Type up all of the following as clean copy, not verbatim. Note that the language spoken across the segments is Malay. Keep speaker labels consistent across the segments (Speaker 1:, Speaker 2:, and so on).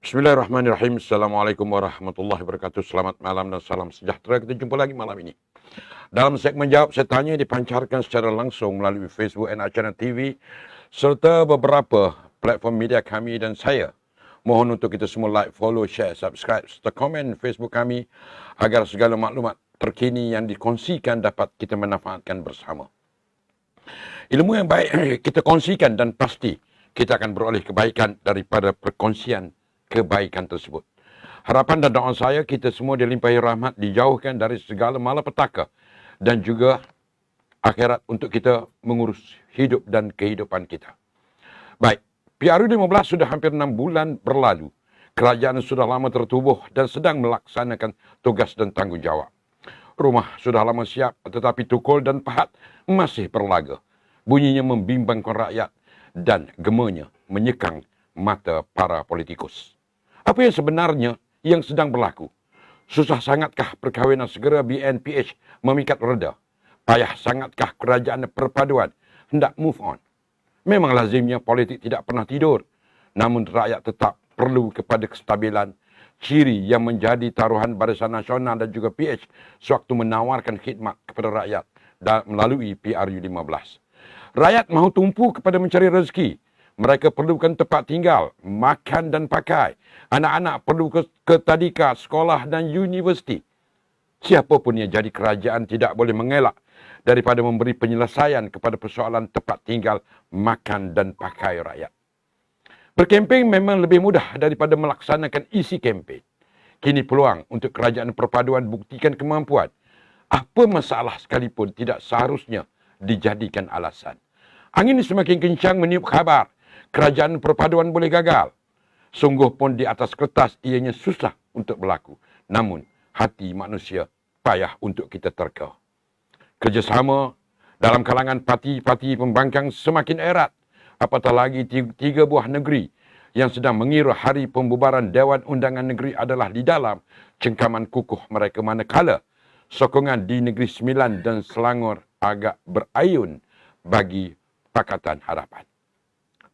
Speaker 1: Bismillahirrahmanirrahim. Assalamualaikum warahmatullahi wabarakatuh. Selamat malam dan salam sejahtera. Kita jumpa lagi malam ini. Dalam segmen Jawab Saya Tanya dipancarkan secara langsung melalui Facebook NR Channel TV serta beberapa platform media kami dan saya. Mohon untuk kita semua like, follow, share, subscribe serta komen Facebook kami agar segala maklumat terkini yang dikongsikan dapat kita manfaatkan bersama. Ilmu yang baik kita kongsikan dan pasti kita akan beroleh kebaikan daripada perkongsian kebaikan tersebut. Harapan dan doa saya kita semua dilimpahi rahmat, dijauhkan dari segala malapetaka dan juga akhirat untuk kita mengurus hidup dan kehidupan kita. Baik, PRU 15 sudah hampir 6 bulan berlalu. Kerajaan sudah lama tertubuh dan sedang melaksanakan tugas dan tanggungjawab. Rumah sudah lama siap tetapi tukul dan pahat masih berlaga. Bunyinya membimbangkan rakyat dan gemanya menyekang mata para politikus. Apa yang sebenarnya yang sedang berlaku? Susah sangatkah perkahwinan segera BNPH memikat reda? Payah sangatkah kerajaan perpaduan hendak move on? Memang lazimnya politik tidak pernah tidur. Namun rakyat tetap perlu kepada kestabilan. Ciri yang menjadi taruhan Barisan Nasional dan juga PH sewaktu menawarkan khidmat kepada rakyat melalui PRU 15. Rakyat mahu tumpu kepada mencari rezeki. Mereka perlukan tempat tinggal, makan dan pakai. Anak-anak perlu ke tadika, sekolah dan universiti. Siapapun yang jadi kerajaan tidak boleh mengelak daripada memberi penyelesaian kepada persoalan tempat tinggal, makan dan pakai rakyat. Berkempen memang lebih mudah daripada melaksanakan isi kempen. Kini peluang untuk kerajaan perpaduan buktikan kemampuan. Apa masalah sekalipun tidak seharusnya dijadikan alasan. Angin semakin kencang meniup khabar. Kerajaan perpaduan boleh gagal. Sungguh pun di atas kertas ianya susah untuk berlaku. Namun hati manusia payah untuk kita terka. Kerjasama dalam kalangan parti-parti pembangkang semakin erat. Apatah lagi 3 buah negeri yang sedang mengira hari pembubaran Dewan Undangan Negeri adalah di dalam cengkaman kukuh mereka manakala sokongan di Negeri Sembilan dan Selangor agak berayun bagi Pakatan Harapan.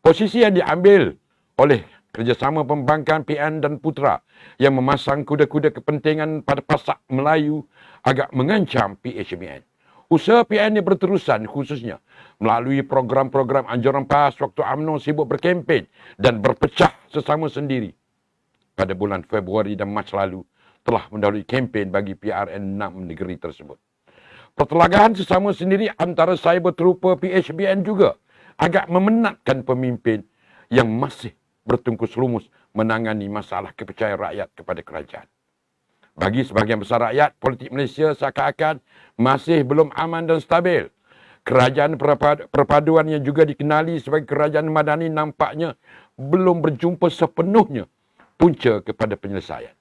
Speaker 1: Posisi yang diambil oleh kerjasama pembangkang PN dan Putra yang memasang kuda-kuda kepentingan pada pasak Melayu agak mengancam PHBN. Usaha PN yang berterusan khususnya melalui program-program anjuran PAS waktu UMNO sibuk berkempen dan berpecah sesama sendiri. Pada bulan Februari dan Mac lalu telah mendahului kempen bagi PRN 6 negeri tersebut. Pertelagahan sesama sendiri antara cyber trooper PHBN juga agak memenatkan pemimpin yang masih bertungkus lumus menangani masalah kepercayaan rakyat kepada kerajaan. Bagi sebahagian besar rakyat, politik Malaysia seakan-akan masih belum aman dan stabil. Kerajaan perpaduan yang juga dikenali sebagai kerajaan madani nampaknya belum berjumpa sepenuhnya punca kepada penyelesaian.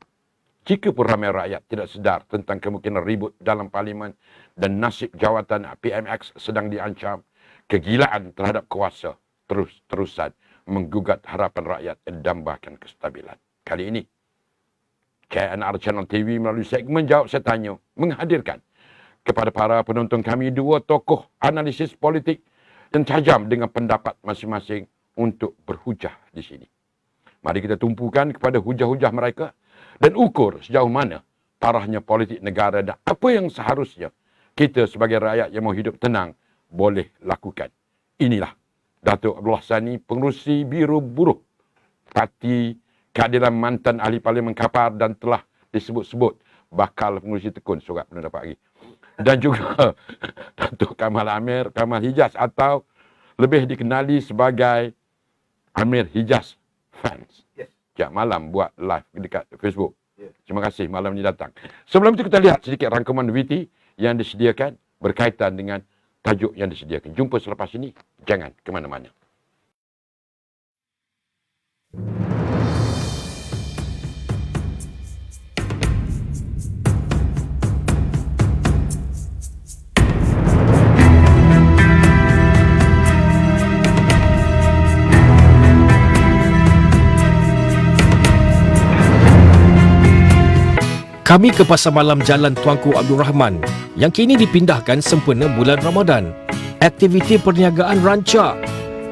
Speaker 1: Jika pun ramai rakyat tidak sedar tentang kemungkinan ribut dalam parlimen dan nasib jawatan PMX sedang diancam, kegilaan terhadap kuasa terus-terusan menggugat harapan rakyat dan dambakan kestabilan. Kali ini, KNR Channel TV melalui segmen Jawab Saya Tanya menghadirkan kepada para penonton kami 2 tokoh analisis politik yang tajam dengan pendapat masing-masing untuk berhujah di sini. Mari kita tumpukan kepada hujah-hujah mereka dan ukur sejauh mana parahnya politik negara dan apa yang seharusnya kita sebagai rakyat yang mahu hidup tenang boleh lakukan. Inilah Datuk Abdullah Sani, pengerusi Biru Buruh Parti Keadilan mantan ahli Parlimen Kapar dan telah disebut-sebut bakal pengerusi tekun surat belum dapat lagi. Dan juga Datuk Kamal Hijaz atau lebih dikenali sebagai Amir Hijaz Fans. Setiap malam buat live dekat Facebook. Terima kasih malam ini datang. Sebelum itu kita lihat sedikit rangkuman VT yang disediakan berkaitan dengan tajuk yang disediakan. Jumpa selepas ini. Jangan ke mana-mana.
Speaker 2: Kami ke Pasar Malam Jalan Tuanku Abdul Rahman yang kini dipindahkan sempena bulan Ramadan. Aktiviti perniagaan rancak.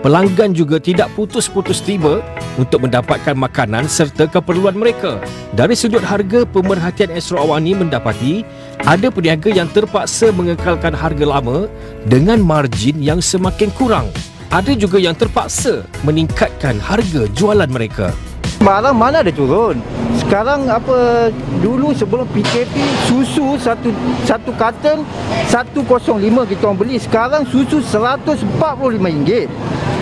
Speaker 2: Pelanggan juga tidak putus-putus tiba untuk mendapatkan makanan serta keperluan mereka. Dari sudut harga, pemerhatian Asro Awani mendapati ada peniaga yang terpaksa mengekalkan harga lama dengan margin yang semakin kurang. Ada juga yang terpaksa meningkatkan harga jualan mereka.
Speaker 3: Barang mana ada turun. Sekarang dulu sebelum PKP susu satu karton 105 kita orang beli. Sekarang susu RM145.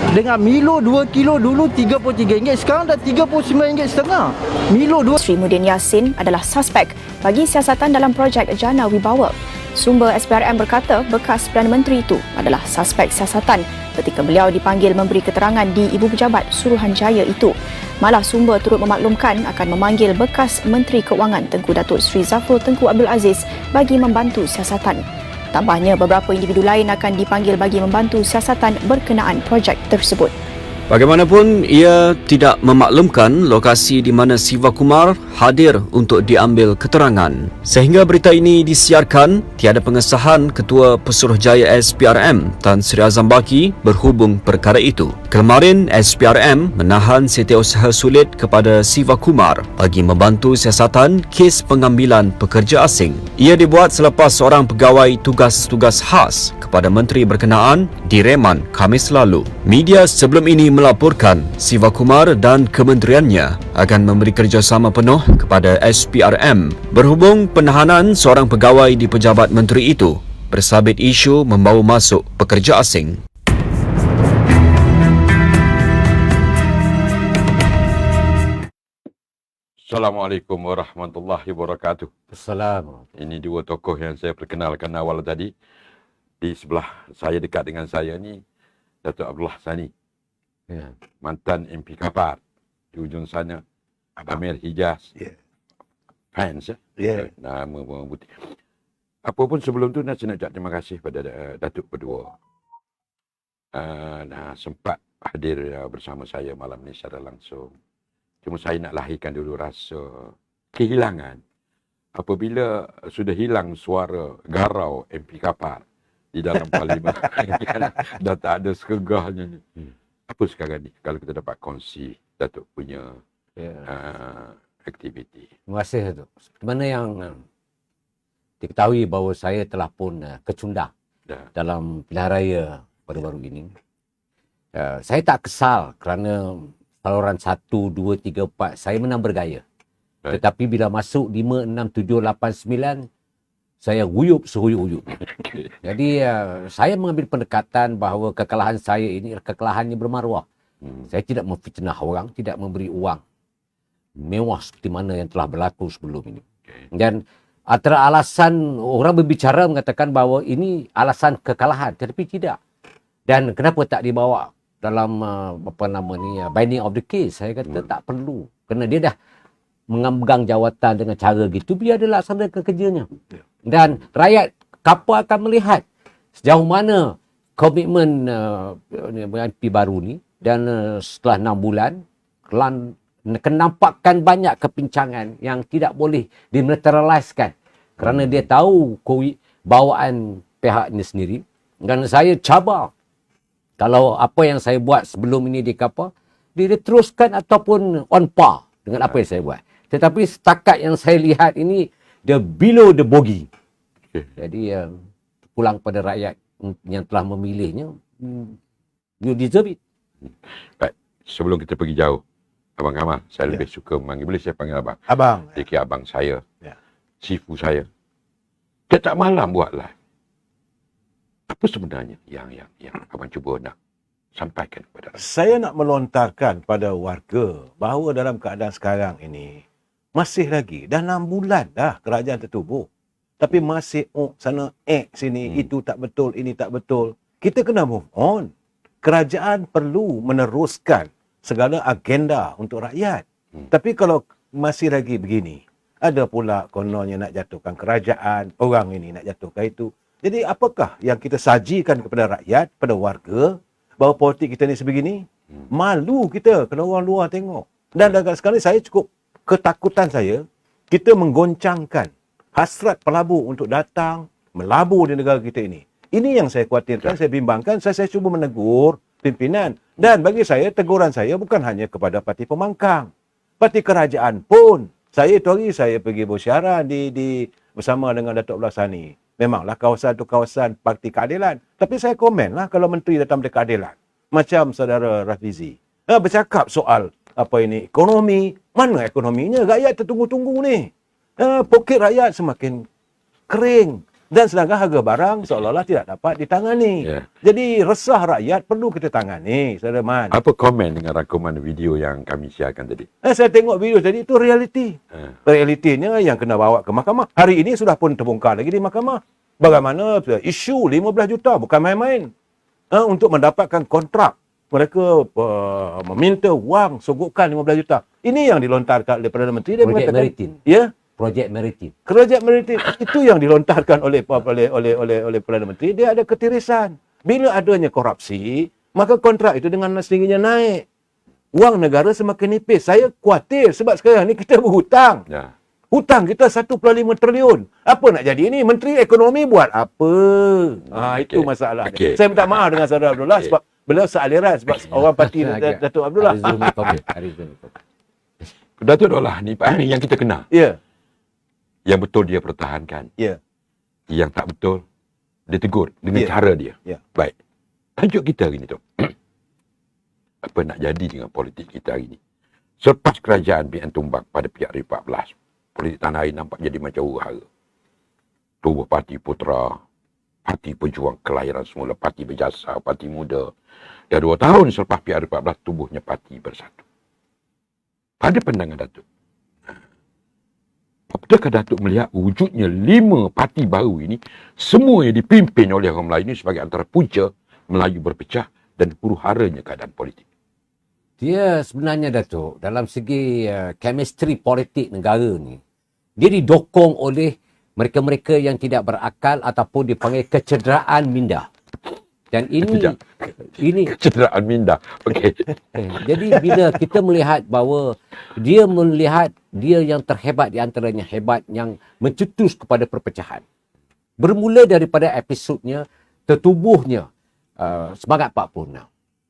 Speaker 3: Dengan Milo 2 kilo dulu RM33, sekarang dah RM39.5. Milo 2.
Speaker 4: Sri Mudin Yassin adalah suspek bagi siasatan dalam projek Jana Wibawa. Sumber SPRM berkata bekas Perdana Menteri itu adalah suspek siasatan ketika beliau dipanggil memberi keterangan di Ibu Pejabat Suruhanjaya itu. Malah sumber turut memaklumkan akan memanggil bekas Menteri Keuangan Tengku Datuk Sri Zafrul Tengku Abdul Aziz bagi membantu siasatan. Tambahnya, beberapa individu lain akan dipanggil bagi membantu siasatan berkenaan projek tersebut.
Speaker 5: Bagaimanapun, ia tidak memaklumkan lokasi di mana Siva Kumar hadir untuk diambil keterangan. Sehingga berita ini disiarkan, tiada pengesahan Ketua Pesuruhjaya SPRM Tan Sri Azam Baki berhubung perkara itu. Kemarin, SPRM menahan setiausaha sulit kepada Siva Kumar bagi membantu siasatan kes pengambilan pekerja asing. Ia dibuat selepas seorang pegawai tugas-tugas khas kepada menteri berkenaan direman Khamis lalu. Media sebelum ini melaporkan Siva Kumar dan kementeriannya akan memberi kerjasama penuh kepada SPRM berhubung penahanan seorang pegawai di pejabat menteri itu bersabit isu membawa masuk pekerja asing.
Speaker 1: Assalamualaikum warahmatullahi wabarakatuh.
Speaker 6: Assalamualaikum.
Speaker 1: Ini dua tokoh yang saya perkenalkan awal tadi. Di sebelah saya, dekat dengan saya ni, Datuk Abdullah Sani.
Speaker 6: Ya.
Speaker 1: Mantan MP Kapar. Di ujung sana, Amir Hijaz. Fans, ya? Nama putih. Apapun sebelum tu, saya nak ucap terima kasih pada Datuk berdua. Sempat hadir bersama saya malam ni secara langsung. Cuma saya nak lahirkan dulu rasa kehilangan apabila sudah hilang suara garau MP Kapar di dalam parlimen. Dah tak ada segegahnya. Apa sekarang ni kalau kita dapat kongsi Datuk punya aktiviti?
Speaker 6: Terima kasih Datuk. Seperti mana yang diketahui bahawa saya telah pun kecundang dalam pilihan raya baru-baru ini. Saya tak kesal kerana saluran 1, 2, 3, 4 saya menang bergaya. Right. Tetapi bila masuk 5, 6, 7, 8, 9 saya guyup sehuyup-huyup. Jadi saya mengambil pendekatan bahawa kekalahan saya ini kekalahan yang bermaruah. Saya tidak memfitnah orang, tidak memberi uang mewah seperti mana yang telah berlaku sebelum ini. Dan antara alasan orang berbicara mengatakan bahawa ini alasan kekalahan, tetapi tidak. Dan kenapa tak dibawa dalam binding of the case? Saya kata tak perlu. Kerana dia dah mengamgang jawatan dengan cara gitu, biar dia laksanakan kerjanya. Dan rakyat Kapar akan melihat sejauh mana komitmen MP baru ni. Dan setelah 6 bulan, kenampakan banyak kepincangan yang tidak boleh dimaterialiskan. Kerana dia tahu bawaan pihak ini sendiri. Dan saya cabar kalau apa yang saya buat sebelum ini di Kapar, diteruskan ataupun on par dengan apa yang saya buat. Tetapi setakat yang saya lihat ini, dia below the bogey. Jadi, pulang pada rakyat yang telah memilihnya, you deserve it.
Speaker 1: Baik, sebelum kita pergi jauh, Abang Kamal, saya lebih suka memanggil, boleh saya panggil Abang?
Speaker 3: Abang.
Speaker 1: Dia kira abang saya, sifu saya. Setiap malam buat live. Apa sebenarnya yang Abang cuba nak sampaikan kepada rakyat?
Speaker 7: Saya nak melontarkan pada warga bahawa dalam keadaan sekarang ini masih lagi dah 6 bulan dah kerajaan tertubuh. Tapi masih sana sini, itu tak betul, ini tak betul. Kita kena move on. Kerajaan perlu meneruskan segala agenda untuk rakyat. Tapi kalau masih lagi begini, ada pula kononnya nak jatuhkan kerajaan, orang ini nak jatuhkan itu. Jadi apakah yang kita sajikan kepada rakyat, pada warga, bahawa politik kita ni sebegini? Malu kita kalau orang luar tengok. Dan sekali saya cukup ketakutan saya, kita menggoncangkan hasrat pelabur untuk datang, melabur di negara kita ini. Ini yang saya khawatirkan, saya bimbangkan. Saya cuba menegur pimpinan. Dan bagi saya, teguran saya bukan hanya kepada parti pembangkang. Parti kerajaan pun. Saya itu hari saya pergi bersyarah bersama dengan Datuk Abdullah Sani. Memanglah kawasan itu kawasan parti keadilan. Tapi saya komen lah kalau menteri datang dari keadilan. Macam saudara Rafizi. Bercakap soal ekonomi. Mana ekonominya? Rakyat tertunggu-tunggu ni. Poket rakyat semakin kering. Dan sedangkan harga barang seolah-olah tidak dapat ditangani.
Speaker 1: Ya.
Speaker 7: Jadi resah rakyat perlu kita tangani, Saudara Man.
Speaker 1: Apa komen dengan rakaman video yang kami siarkan tadi?
Speaker 7: Saya tengok video tadi itu realiti. Realitinya yang kena bawa ke mahkamah. Hari ini sudah pun terbongkar lagi di mahkamah. Bagaimana isu 15 juta bukan main-main. Untuk mendapatkan kontrak. Mereka meminta wang sogokan 15 juta. Ini yang dilontarkan oleh Perdana Menteri. Dia
Speaker 6: Projek
Speaker 7: mengatakan,
Speaker 6: Maritim.
Speaker 7: Ya.
Speaker 6: Projek Maritim.
Speaker 7: Kerajaan Maritim itu yang dilontarkan oleh Perdana Menteri. Dia ada ketirisan. Bila adanya korupsi, maka kontrak itu dengan sendirinya naik. Wang negara semakin nipis. Saya khawatir sebab sekarang ni kita berhutang.
Speaker 1: Ya.
Speaker 7: Hutang kita 1.5 triliun. Apa nak jadi ini? Menteri Ekonomi buat apa? Itu masalah.
Speaker 1: Okey.
Speaker 7: Saya minta maaf dengan Saudara Abdullah sebab beliau sealiran sebab orang parti Datuk Abdullah.
Speaker 1: Datuk Abdullah ni yang kita kenal.
Speaker 7: Ya.
Speaker 1: Yang betul dia pertahankan.
Speaker 7: Ya.
Speaker 1: Yang tak betul, dia tegur dengan
Speaker 7: Ya.
Speaker 1: cara dia.
Speaker 7: Ya.
Speaker 1: Baik. Tajuk kita hari ni tu. Apa nak jadi dengan politik kita hari ni? Selepas kerajaan PN tumbang pada pihak 14, politik tanah air nampak jadi macam huru-hara. Tubuh Parti Putera, Parti Pejuang Kelahiran semula, Parti Berjasa, Parti Muda. Dan 2 tahun selepas pihak 14, tubuhnya Parti Bersatu. Pada pandangan Datuk, apakah Datuk melihat wujudnya 5 parti baru ini semua yang dipimpin oleh orang Melayu ini sebagai antara punca Melayu berpecah dan huru-haranya keadaan politik?
Speaker 6: Dia sebenarnya Datuk, dalam segi chemistry politik negara ni, dia didokong oleh mereka-mereka yang tidak berakal ataupun dipanggil kecederaan minda. Dan ini
Speaker 1: Kecederaan minda. Okey.
Speaker 6: jadi bila kita melihat bahawa dia melihat dia yang terhebat di antaranya hebat yang mencetus kepada perpecahan. Bermula daripada episodnya tertubuhnya Semangat 46.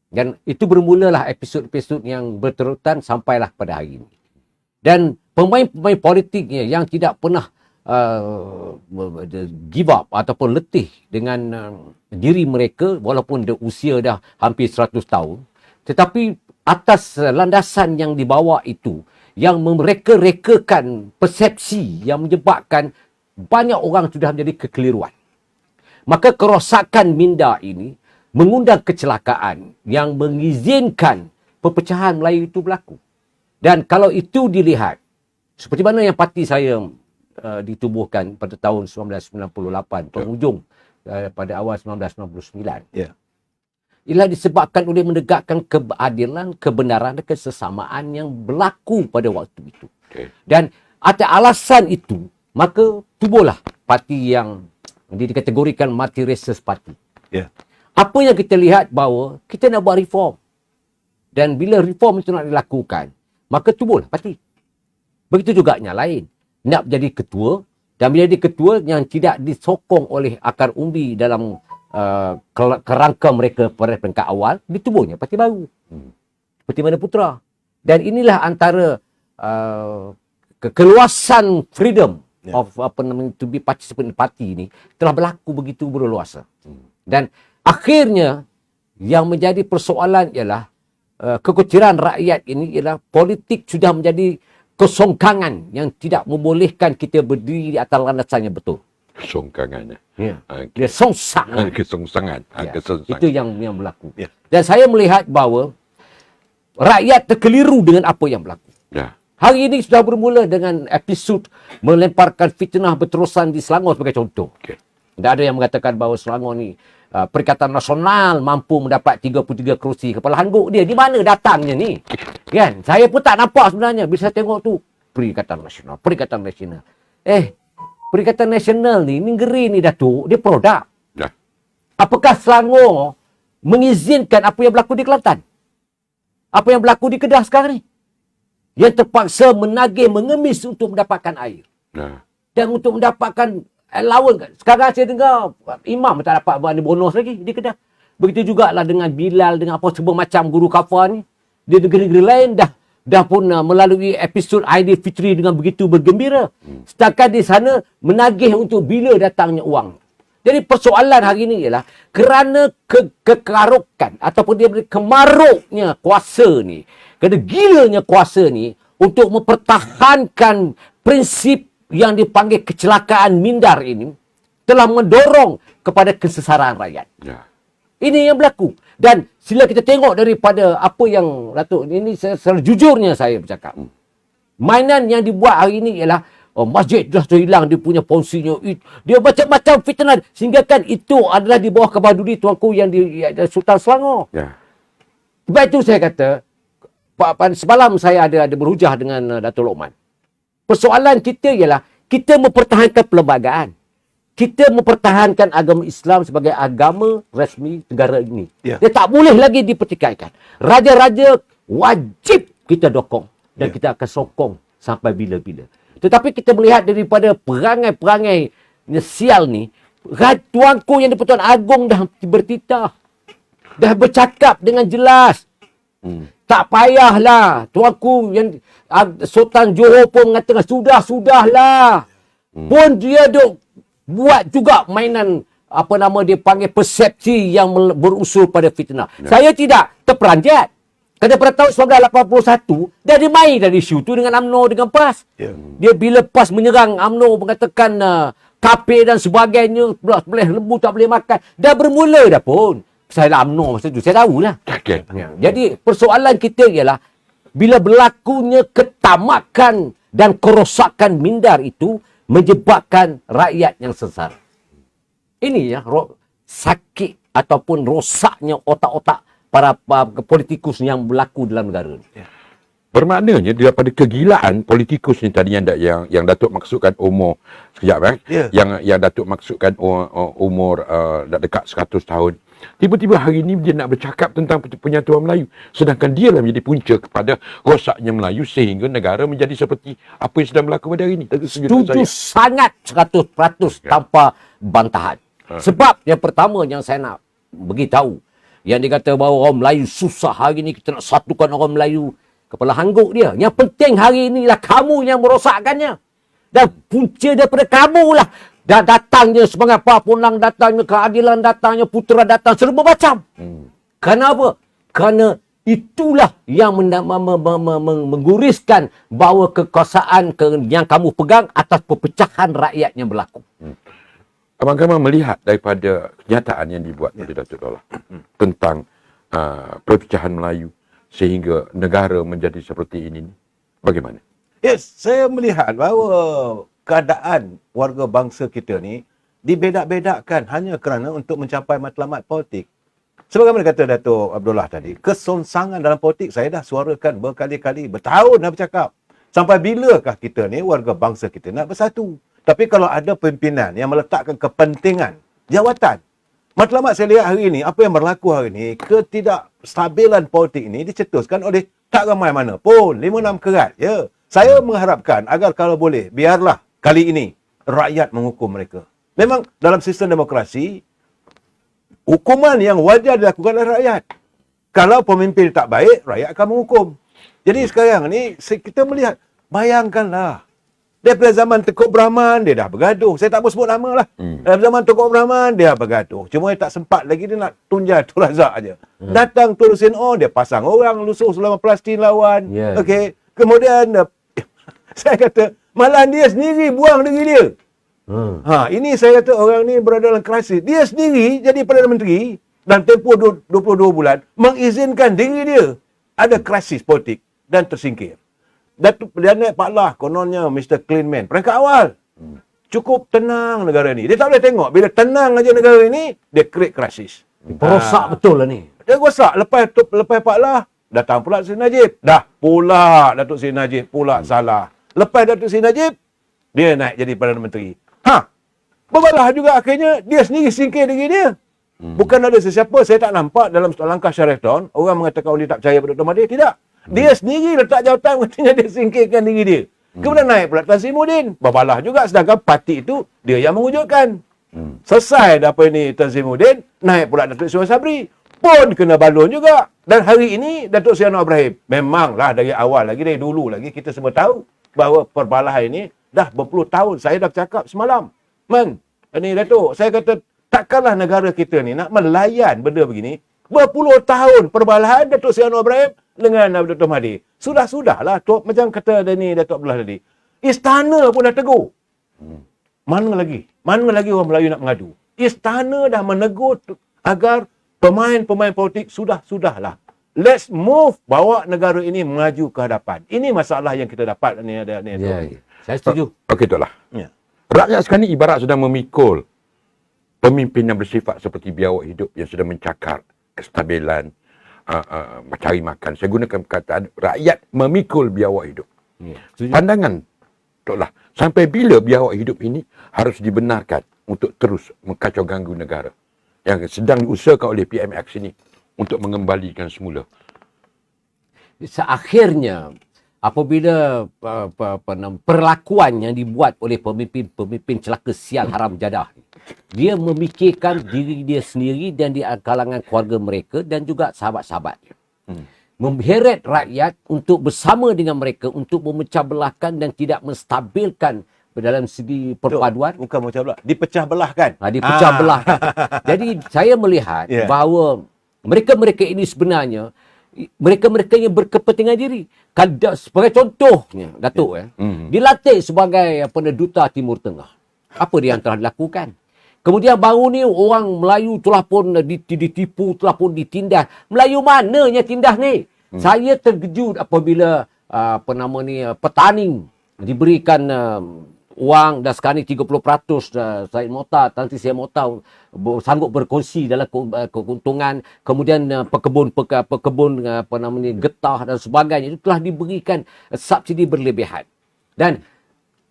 Speaker 6: Dan itu bermulalah episod-episod yang berterutan sampailah pada hari ini. Dan pemain-pemain politiknya yang tidak pernah give up ataupun letih dengan diri mereka walaupun usia dah hampir 100 tahun, tetapi atas landasan yang dibawa itu yang mereka-rekakan persepsi yang menyebabkan banyak orang sudah menjadi kekeliruan. Maka kerosakan minda ini mengundang kecelakaan yang mengizinkan perpecahan Melayu itu berlaku. Dan kalau itu dilihat seperti mana yang parti saya ditubuhkan pada tahun 1998 penghujung pada awal 1999.
Speaker 7: Ya.
Speaker 6: Ialah disebabkan oleh menegakkan keadilan, kebenaran dan kesesamaan yang berlaku pada waktu itu.
Speaker 1: Okay.
Speaker 6: Dan atas alasan itu, maka tubuhlah parti yang dikategorikan multi-racial party.
Speaker 7: Ya.
Speaker 6: Apa yang kita lihat bahawa kita nak buat reform. Dan bila reform itu nak dilakukan, maka tubuhlah parti. Begitu juga yang lain. Nak menjadi ketua, dan bila jadi ketua yang tidak disokong oleh akar umbi dalam kerangka mereka pada peringkat awal, ditubuhnya parti baru. Seperti mana Putera. Dan inilah antara keluasan freedom of to be participant party ini telah berlaku begitu berluasa. Dan akhirnya yang menjadi persoalan ialah kekuciran rakyat ini ialah politik sudah menjadi kesongkangan yang tidak membolehkan kita berdiri di atas landasan yang betul.
Speaker 1: Kesongkangan.
Speaker 6: Ya.
Speaker 1: Okay.
Speaker 6: Dia songsang.
Speaker 1: Kesongsangan.
Speaker 6: Ya.
Speaker 1: Kesongsangan.
Speaker 6: Itu yang berlaku.
Speaker 7: Ya.
Speaker 6: Dan saya melihat bahawa rakyat terkeliru dengan apa yang berlaku.
Speaker 1: Ya.
Speaker 6: Hari ini sudah bermula dengan episod melemparkan fitnah berterusan di Selangor sebagai contoh.
Speaker 1: Okay.
Speaker 6: Tidak ada yang mengatakan bahawa Selangor ni Perikatan Nasional mampu mendapat 33 kerusi kepala handuk dia. Di mana datangnya ni? Kan? Saya pun tak nampak sebenarnya bila saya tengok tu. Perikatan Nasional. Perikatan Nasional ni negeri ni Datuk, dia produk.
Speaker 1: Ya.
Speaker 6: Apakah Selangor mengizinkan apa yang berlaku di Kelantan? Apa yang berlaku di Kedah sekarang ni? Yang terpaksa menagih, mengemis untuk mendapatkan air.
Speaker 1: Ya.
Speaker 6: Dan untuk mendapatkan allowance. Sekarang saya dengar imam tak dapat bonus lagi di Kedah. Begitu jugalah dengan Bilal, dengan apa semua macam guru kafar ni. Di negeri-negeri lain dah pun melalui episod Aidilfitri dengan begitu bergembira. Sedangkan di sana menagih untuk bila datangnya wang. Jadi persoalan hari ini ialah kerana kekarukan ataupun dia kemaruknya kuasa ni, kerana gilanya kuasa ni untuk mempertahankan prinsip yang dipanggil kecelakaan mindar ini telah mendorong kepada kesesaran rakyat.
Speaker 1: Ya.
Speaker 6: Ini yang berlaku. Dan sila kita tengok daripada apa yang Datuk, ini sejujurnya saya bercakap. Mainan yang dibuat hari ini ialah masjid dah terhilang dia punya fungsinya. Dia macam-macam fitnah. Sehingga kan itu adalah di bawah kebaduri tuanku yang di Sultan Selangor.
Speaker 1: Ya.
Speaker 6: Sebab itu saya kata, semalam saya ada berhujah dengan Datuk Lokman. Persoalan kita ialah kita mempertahankan perlembagaan. Kita mempertahankan agama Islam sebagai agama rasmi negara ini.
Speaker 7: Ya.
Speaker 6: Dia tak boleh lagi dipertikaikan. Raja-raja wajib kita dokong. Dan kita akan sokong sampai bila-bila. Tetapi kita melihat daripada perangai-perangai sial ni, tuanku yang di-Pertuan Agong dah bertitah. Dah bercakap dengan jelas. Tak payahlah. Tuanku yang Sultan Johor pun mengatakan, sudahlah. Pun dia duk buat juga mainan, apa nama dia panggil, persepsi yang berusul pada fitnah. Saya tidak terperanjat. Kerana pada tahun 1981, dia ada main dari isu tu dengan UMNO, dengan PAS. Dia bila PAS menyerang UMNO, mengatakan kafir dan sebagainya, boleh lembu tak boleh makan. Dah bermula dah pun. Saya lah UMNO masa tu, saya tahulah.
Speaker 1: Okay.
Speaker 6: Jadi persoalan kita ialah, bila berlakunya ketamakan dan kerosakan mindar itu, menyebabkan rakyat yang sesat. Ini ya sakit ataupun rosaknya otak-otak para politikus yang berlaku dalam negara ini.
Speaker 1: Bermaknanya daripada kegilaan politikus ni tadi yang Datuk maksudkan umur sekejap yang Datuk maksudkan umur dah dekat 100 tahun. Tiba-tiba hari ini dia nak bercakap tentang penyatuan Melayu. Sedangkan dia lah menjadi punca kepada rosaknya Melayu sehingga negara menjadi seperti apa yang sedang berlaku pada hari ini.
Speaker 6: Setuju sangat 100% tanpa bantahan. Sebab yang pertama yang saya nak beritahu, yang dikata bahawa orang Melayu susah hari ini, kita nak satukan orang Melayu. Kepala hangguk dia. Yang penting hari inilah kamu yang merosakkannya. Dan punca daripada kamu lah. Dan datangnya semangat Papunang, datangnya keadilan, datangnya Putera, datang serba macam. Kenapa? Kerana itulah yang mengguriskan bahawa kekuasaan yang kamu pegang atas perpecahan rakyat yang berlaku.
Speaker 1: Abang Kamal melihat daripada kenyataan yang dibuat oleh Datuk Dollah tentang perpecahan Melayu sehingga negara menjadi seperti ini. Bagaimana?
Speaker 7: Yes, saya melihat bahawa keadaan warga bangsa kita ni dibedak-bedakkan hanya kerana untuk mencapai matlamat politik. Sebagaimana kata Datuk Abdullah tadi, kesonsangan dalam politik saya dah suarakan berkali-kali, bertahun dah bercakap. Sampai bilakah kita ni, warga bangsa kita nak bersatu? Tapi kalau ada pimpinan yang meletakkan kepentingan jawatan, matlamat saya lihat hari ini, apa yang berlaku hari ini, ketidakstabilan politik ini dicetuskan oleh tak ramai mana pun, 5-6 kerat. Ya. Saya mengharapkan agar kalau boleh, biarlah kali ini rakyat menghukum mereka. Memang dalam sistem demokrasi, hukuman yang wajar dilakukan oleh rakyat. Kalau pemimpin tak baik, rakyat akan menghukum. Jadi sekarang ni kita melihat, bayangkanlah, daripada zaman Tengku Brahman, dia dah bergaduh. Saya tak mau sebut nama lah. Dalam zaman Tengku Brahman, dia bergaduh. Cuma dia tak sempat lagi, dia nak tunjai Tun Razak aja. Datang Tun Hussein dia pasang orang, lusuh selama Palestin lawan. Okey. Kemudian, saya kata, malah dia sendiri buang diri dia. Ini saya kata orang ni berada dalam krisis. Dia sendiri jadi Perdana Menteri dan tempoh 22 bulan mengizinkan diri dia ada krisis politik dan tersingkir. Datuk Perdana Pak Lah kononnya Mr. Clean Man. Peringkat awal. Cukup tenang negara ni. Dia tak boleh tengok. Bila tenang aja negara ni, dia create krisis.
Speaker 6: Perosak betul lah ni.
Speaker 7: Dia rosak. Lepas Pak Lah, datang pula Seri Najib. Dah pula Datuk Seri Najib pula salah. Lepas Datuk Seri Najib, dia naik jadi Perdana Menteri. Berbalah juga akhirnya dia sendiri singkir diri dia. Bukan ada sesiapa, saya tak nampak dalam langkah Sheraton, orang mengatakan dia tak percaya pada Dr. Mahathir. Tidak. Dia sendiri letak jawatan katanya dia singkirkan diri dia. Kemudian naik pula Tan Sri Muhyiddin. Berbalah juga sedangkan parti itu dia yang mewujudkan. Selesai dah apa ini Tan Sri Muhyiddin, naik pula Datuk Seri Sabri. Pun kena balon juga. Dan hari ini Datuk Seri Anwar Ibrahim. Memanglah dari awal lagi, dari dulu lagi kita semua tahu bahawa perbalahan ini dah berpuluh tahun. Saya dah cakap semalam. Ini Datuk, saya kata takkanlah negara kita ni nak melayan benda begini. Berpuluh tahun perbalahan Datuk Seri Anwar Ibrahim dengan Dr. Mahathir. Sudah-sudahlah. Macam kata Datuk Abdullah tadi. Istana pun dah tegur. Mana lagi orang Melayu nak mengadu? Istana dah menegur agar pemain-pemain politik sudahlah. Let's move, bawa negara ini maju ke hadapan. Ini masalah yang kita dapat ni ada ni.
Speaker 6: Ya. Saya setuju.
Speaker 1: Okey, itulah.
Speaker 7: Ya.
Speaker 1: Rakyat sekarang ni ibarat sedang memikul pemimpin yang bersifat seperti biawak hidup yang sedang mencakar kestabilan, mencari makan. Saya gunakan perkataan rakyat memikul biawak hidup.
Speaker 6: Ya.
Speaker 1: Pandangan Toklah, sampai bila biawak hidup ini harus dibenarkan untuk terus mengkacau ganggu negara yang sedang diusahakan oleh PMX ini untuk mengembalikan semula.
Speaker 6: Seakhirnya apabila perlakuan yang dibuat oleh pemimpin celaka sial haram jadah, dia memikirkan diri dia sendiri dan di kalangan keluarga mereka dan juga sahabat-sahabatnya. Mengheret rakyat untuk bersama dengan mereka untuk memecah belahkan dan tidak menstabilkan dalam segi perpaduan.
Speaker 7: Bukan memecah belah, dipecah belahkan.
Speaker 6: Dipecah belahkan. Jadi saya melihat bahawa mereka-mereka ini sebenarnya mereka-mereka yang berkepentingan diri. Sebagai contohnya, Datuk, dilatih sebagai duta Timur Tengah. Apa dia yang telah dilakukan? Kemudian baru ni orang Melayu telah pun ditipu, telah pun ditindas. Melayu mananya tindas ni? Saya terkejut apabila petani diberikan wang dan sekarang ni 30% Syed Mokhtar, Tan Sri Syed Mokhtar sanggup berkongsi dalam keuntungan. Kemudian pekebun getah dan sebagainya itu telah diberikan subsidi berlebihan. Dan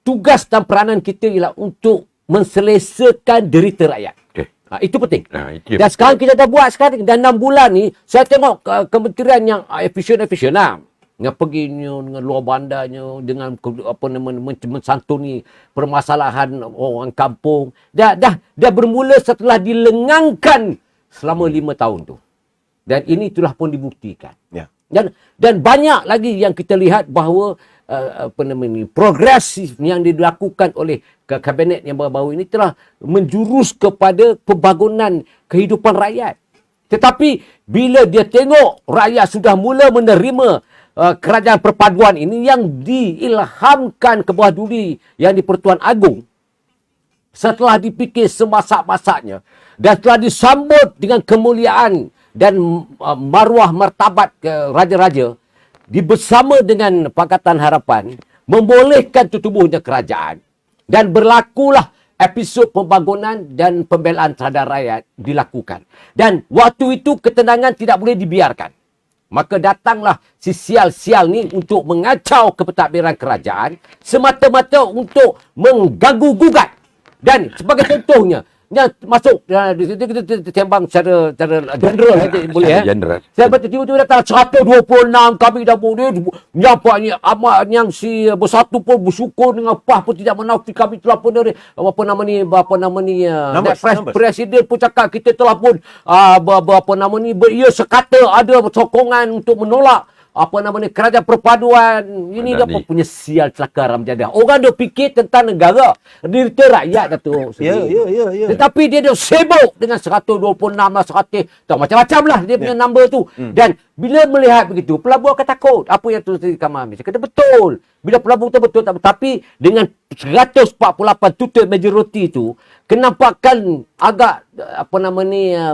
Speaker 6: tugas dan peranan kita ialah untuk menselesakan derita rakyat. Okay. Itu penting. Dan sekarang kita dah buat sekarang. Dan 6 bulan ni, saya tengok kementerian yang efisien-efisien lah. Dengan perginya, dengan luar bandarnya, dengan mensantuni permasalahan orang kampung. Dah bermula setelah dilengangkan selama 5 tahun tu. Dan ini telah pun dibuktikan.
Speaker 7: Ya.
Speaker 6: Dan banyak lagi yang kita lihat bahawa progresif yang dilakukan oleh kabinet yang baru-baru ini telah menjurus kepada pembangunan kehidupan rakyat. Tetapi bila dia tengok rakyat sudah mula menerima kerajaan perpaduan ini yang diilhamkan ke bawah duli yang di Pertuan Agong, setelah dipikir semasak-masaknya dan telah disambut dengan kemuliaan dan maruah martabat raja-raja, bersama dengan Pakatan Harapan membolehkan tubuhnya kerajaan dan berlakulah episod pembangunan dan pembelaan terhadap rakyat dilakukan. Dan waktu itu ketenangan tidak boleh dibiarkan. Maka datanglah si sial-sial ni untuk mengacau kepentadbiran kerajaan semata-mata untuk mengganggu-gugat. Dan sebagai contohnya, masuk kita tembang secara general saja boleh Saya baca tiba-tiba datang 126 kami dah boleh menyapa yang si bersatu pun bersyukur dengan PAH pun tidak menafikan kami telah pun dari presiden pun cakap kita telah pun ia sekata ada sokongan untuk menolak kerajaan perpaduan ini dia punya sial celaka haram jadah. Orang dia fikir tentang negara, derita rakyat Datuk.
Speaker 7: Ya.
Speaker 6: Tetapi dia sibuk dengan 126 lah, 100 macam-macam lah dia punya number tu. Dan bila melihat begitu, pelabur akan takut. Apa yang tulis di kamar Amir? Saya kata betul. Bila pelabur betul, tapi dengan 148 tutup majoriti tu, kenampakan agak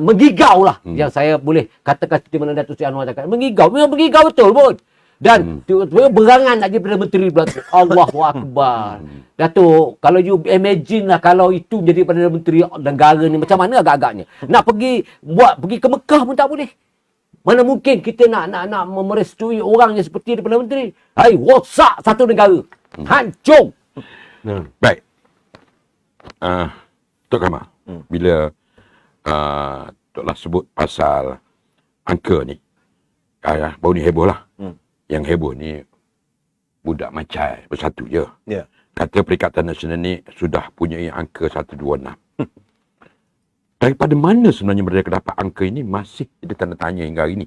Speaker 6: menggigau lah. Yang saya boleh katakan di mana Datuk Seri Anwar cakap. Menggigau. Memang menggigau betul pun. Dan tiba-tiba berangan nak jadi Perdana Menteri pula. Allahu Akbar. Datuk, kalau you imagine lah kalau itu jadi Perdana Menteri negara ni macam mana agak-agaknya. Nak pergi ke Mekah pun tak boleh. Mana mungkin kita nak merestui orang yang seperti Perdana Menteri. Hai, rosak satu negara. Hancur.
Speaker 1: Baik. Tok Kamal, bila Toklah sebut pasal angka ni, baru ni heboh lah. Yang heboh ni budak macai bersatu je.
Speaker 7: Ya.
Speaker 1: Kata Perikatan Nasional ni sudah punya angka 126. Daripada mana sebenarnya mereka dapat angka ini masih ada tanda tanya hingga hari ini.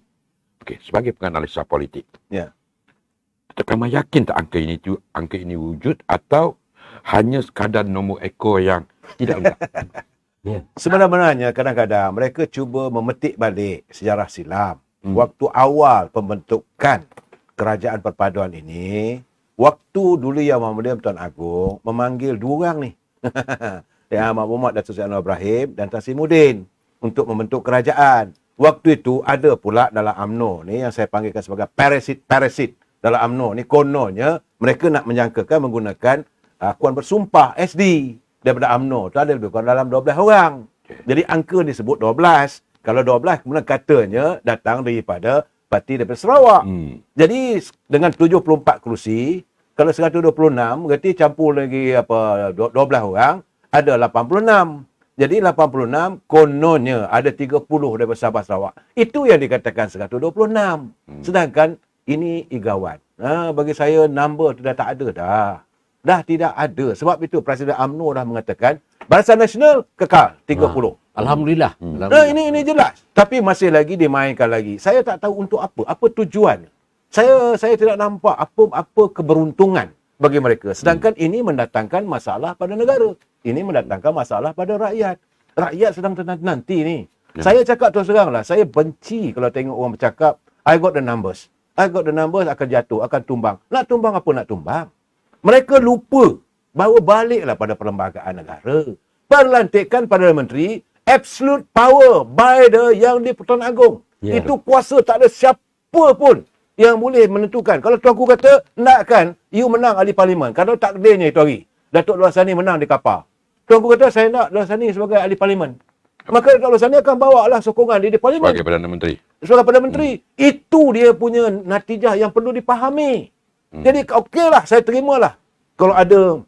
Speaker 1: Okey, sebagai penganalisa politik.
Speaker 7: Ya.
Speaker 1: Kamu yakin tak angka ini wujud atau hanya sekadar nombor ekor yang tidak lengkap?
Speaker 7: Sebenarnya kadang-kadang mereka cuba memetik balik sejarah silam. Waktu awal pembentukan kerajaan perpaduan ini, waktu dulu Yang Mulia Tuan Agong memanggil dua orang ni. Yang Amat Muhammad Datuk Seri Anwar Ibrahim dan Tan Sri Muhyiddin untuk membentuk kerajaan. Waktu itu ada pula dalam UMNO ni yang saya panggilkan sebagai parasit dalam UMNO ni, kononnya mereka nak menjangkakan menggunakan akuan bersumpah SD daripada UMNO tu ada lebih kurang dalam 12 orang. Jadi angka disebut 12. Kalau 12 kemudian katanya datang daripada parti daripada Sarawak. Jadi dengan 74 kerusi, kalau 126 berarti campur lagi 12 orang ada 86. Jadi 86 kononnya ada 30 daripada Sabah Sarawak. Itu yang dikatakan 126. Sedangkan ini igawan. Bagi saya number tu dah tak ada dah. Dah tidak ada. Sebab itu Presiden UMNO dah mengatakan Barisan Nasional kekal 30.
Speaker 6: Alhamdulillah.
Speaker 7: Ini jelas. Tapi masih lagi dimainkan lagi. Saya tak tahu untuk apa. Apa tujuan. Saya tidak nampak apa keberuntungan bagi mereka. Sedangkan ini mendatangkan masalah pada negara. Ini mendatangkan masalah pada rakyat. Rakyat sedang nanti ni. Saya cakap terus terang lah. Saya benci kalau tengok orang bercakap, I got the numbers. I got the numbers akan jatuh, akan tumbang. Nak tumbang apa nak tumbang? Mereka lupa bahawa baliklah pada perlembagaan negara. Pelantikan Perdana Menteri, absolute power by the Yang di-Pertuan Agong.
Speaker 6: Ya.
Speaker 7: Itu kuasa, tak ada siapa pun yang boleh menentukan. Kalau tuanku kata, nak kan, you menang ahli parlimen. Kalau takdirnya itu hari, Datuk Luar Sani menang di Kapar. Tuanku kata, saya nak Luar Sani sebagai ahli parlimen. Maka Datuk Luar Sani akan bawa lah sokongan dia di parlimen.
Speaker 1: Sebagai Perdana Menteri.
Speaker 7: Sebagai Perdana Menteri. Itu dia punya natijah yang perlu dipahami. Jadi okeylah, saya terimalah. Kalau ada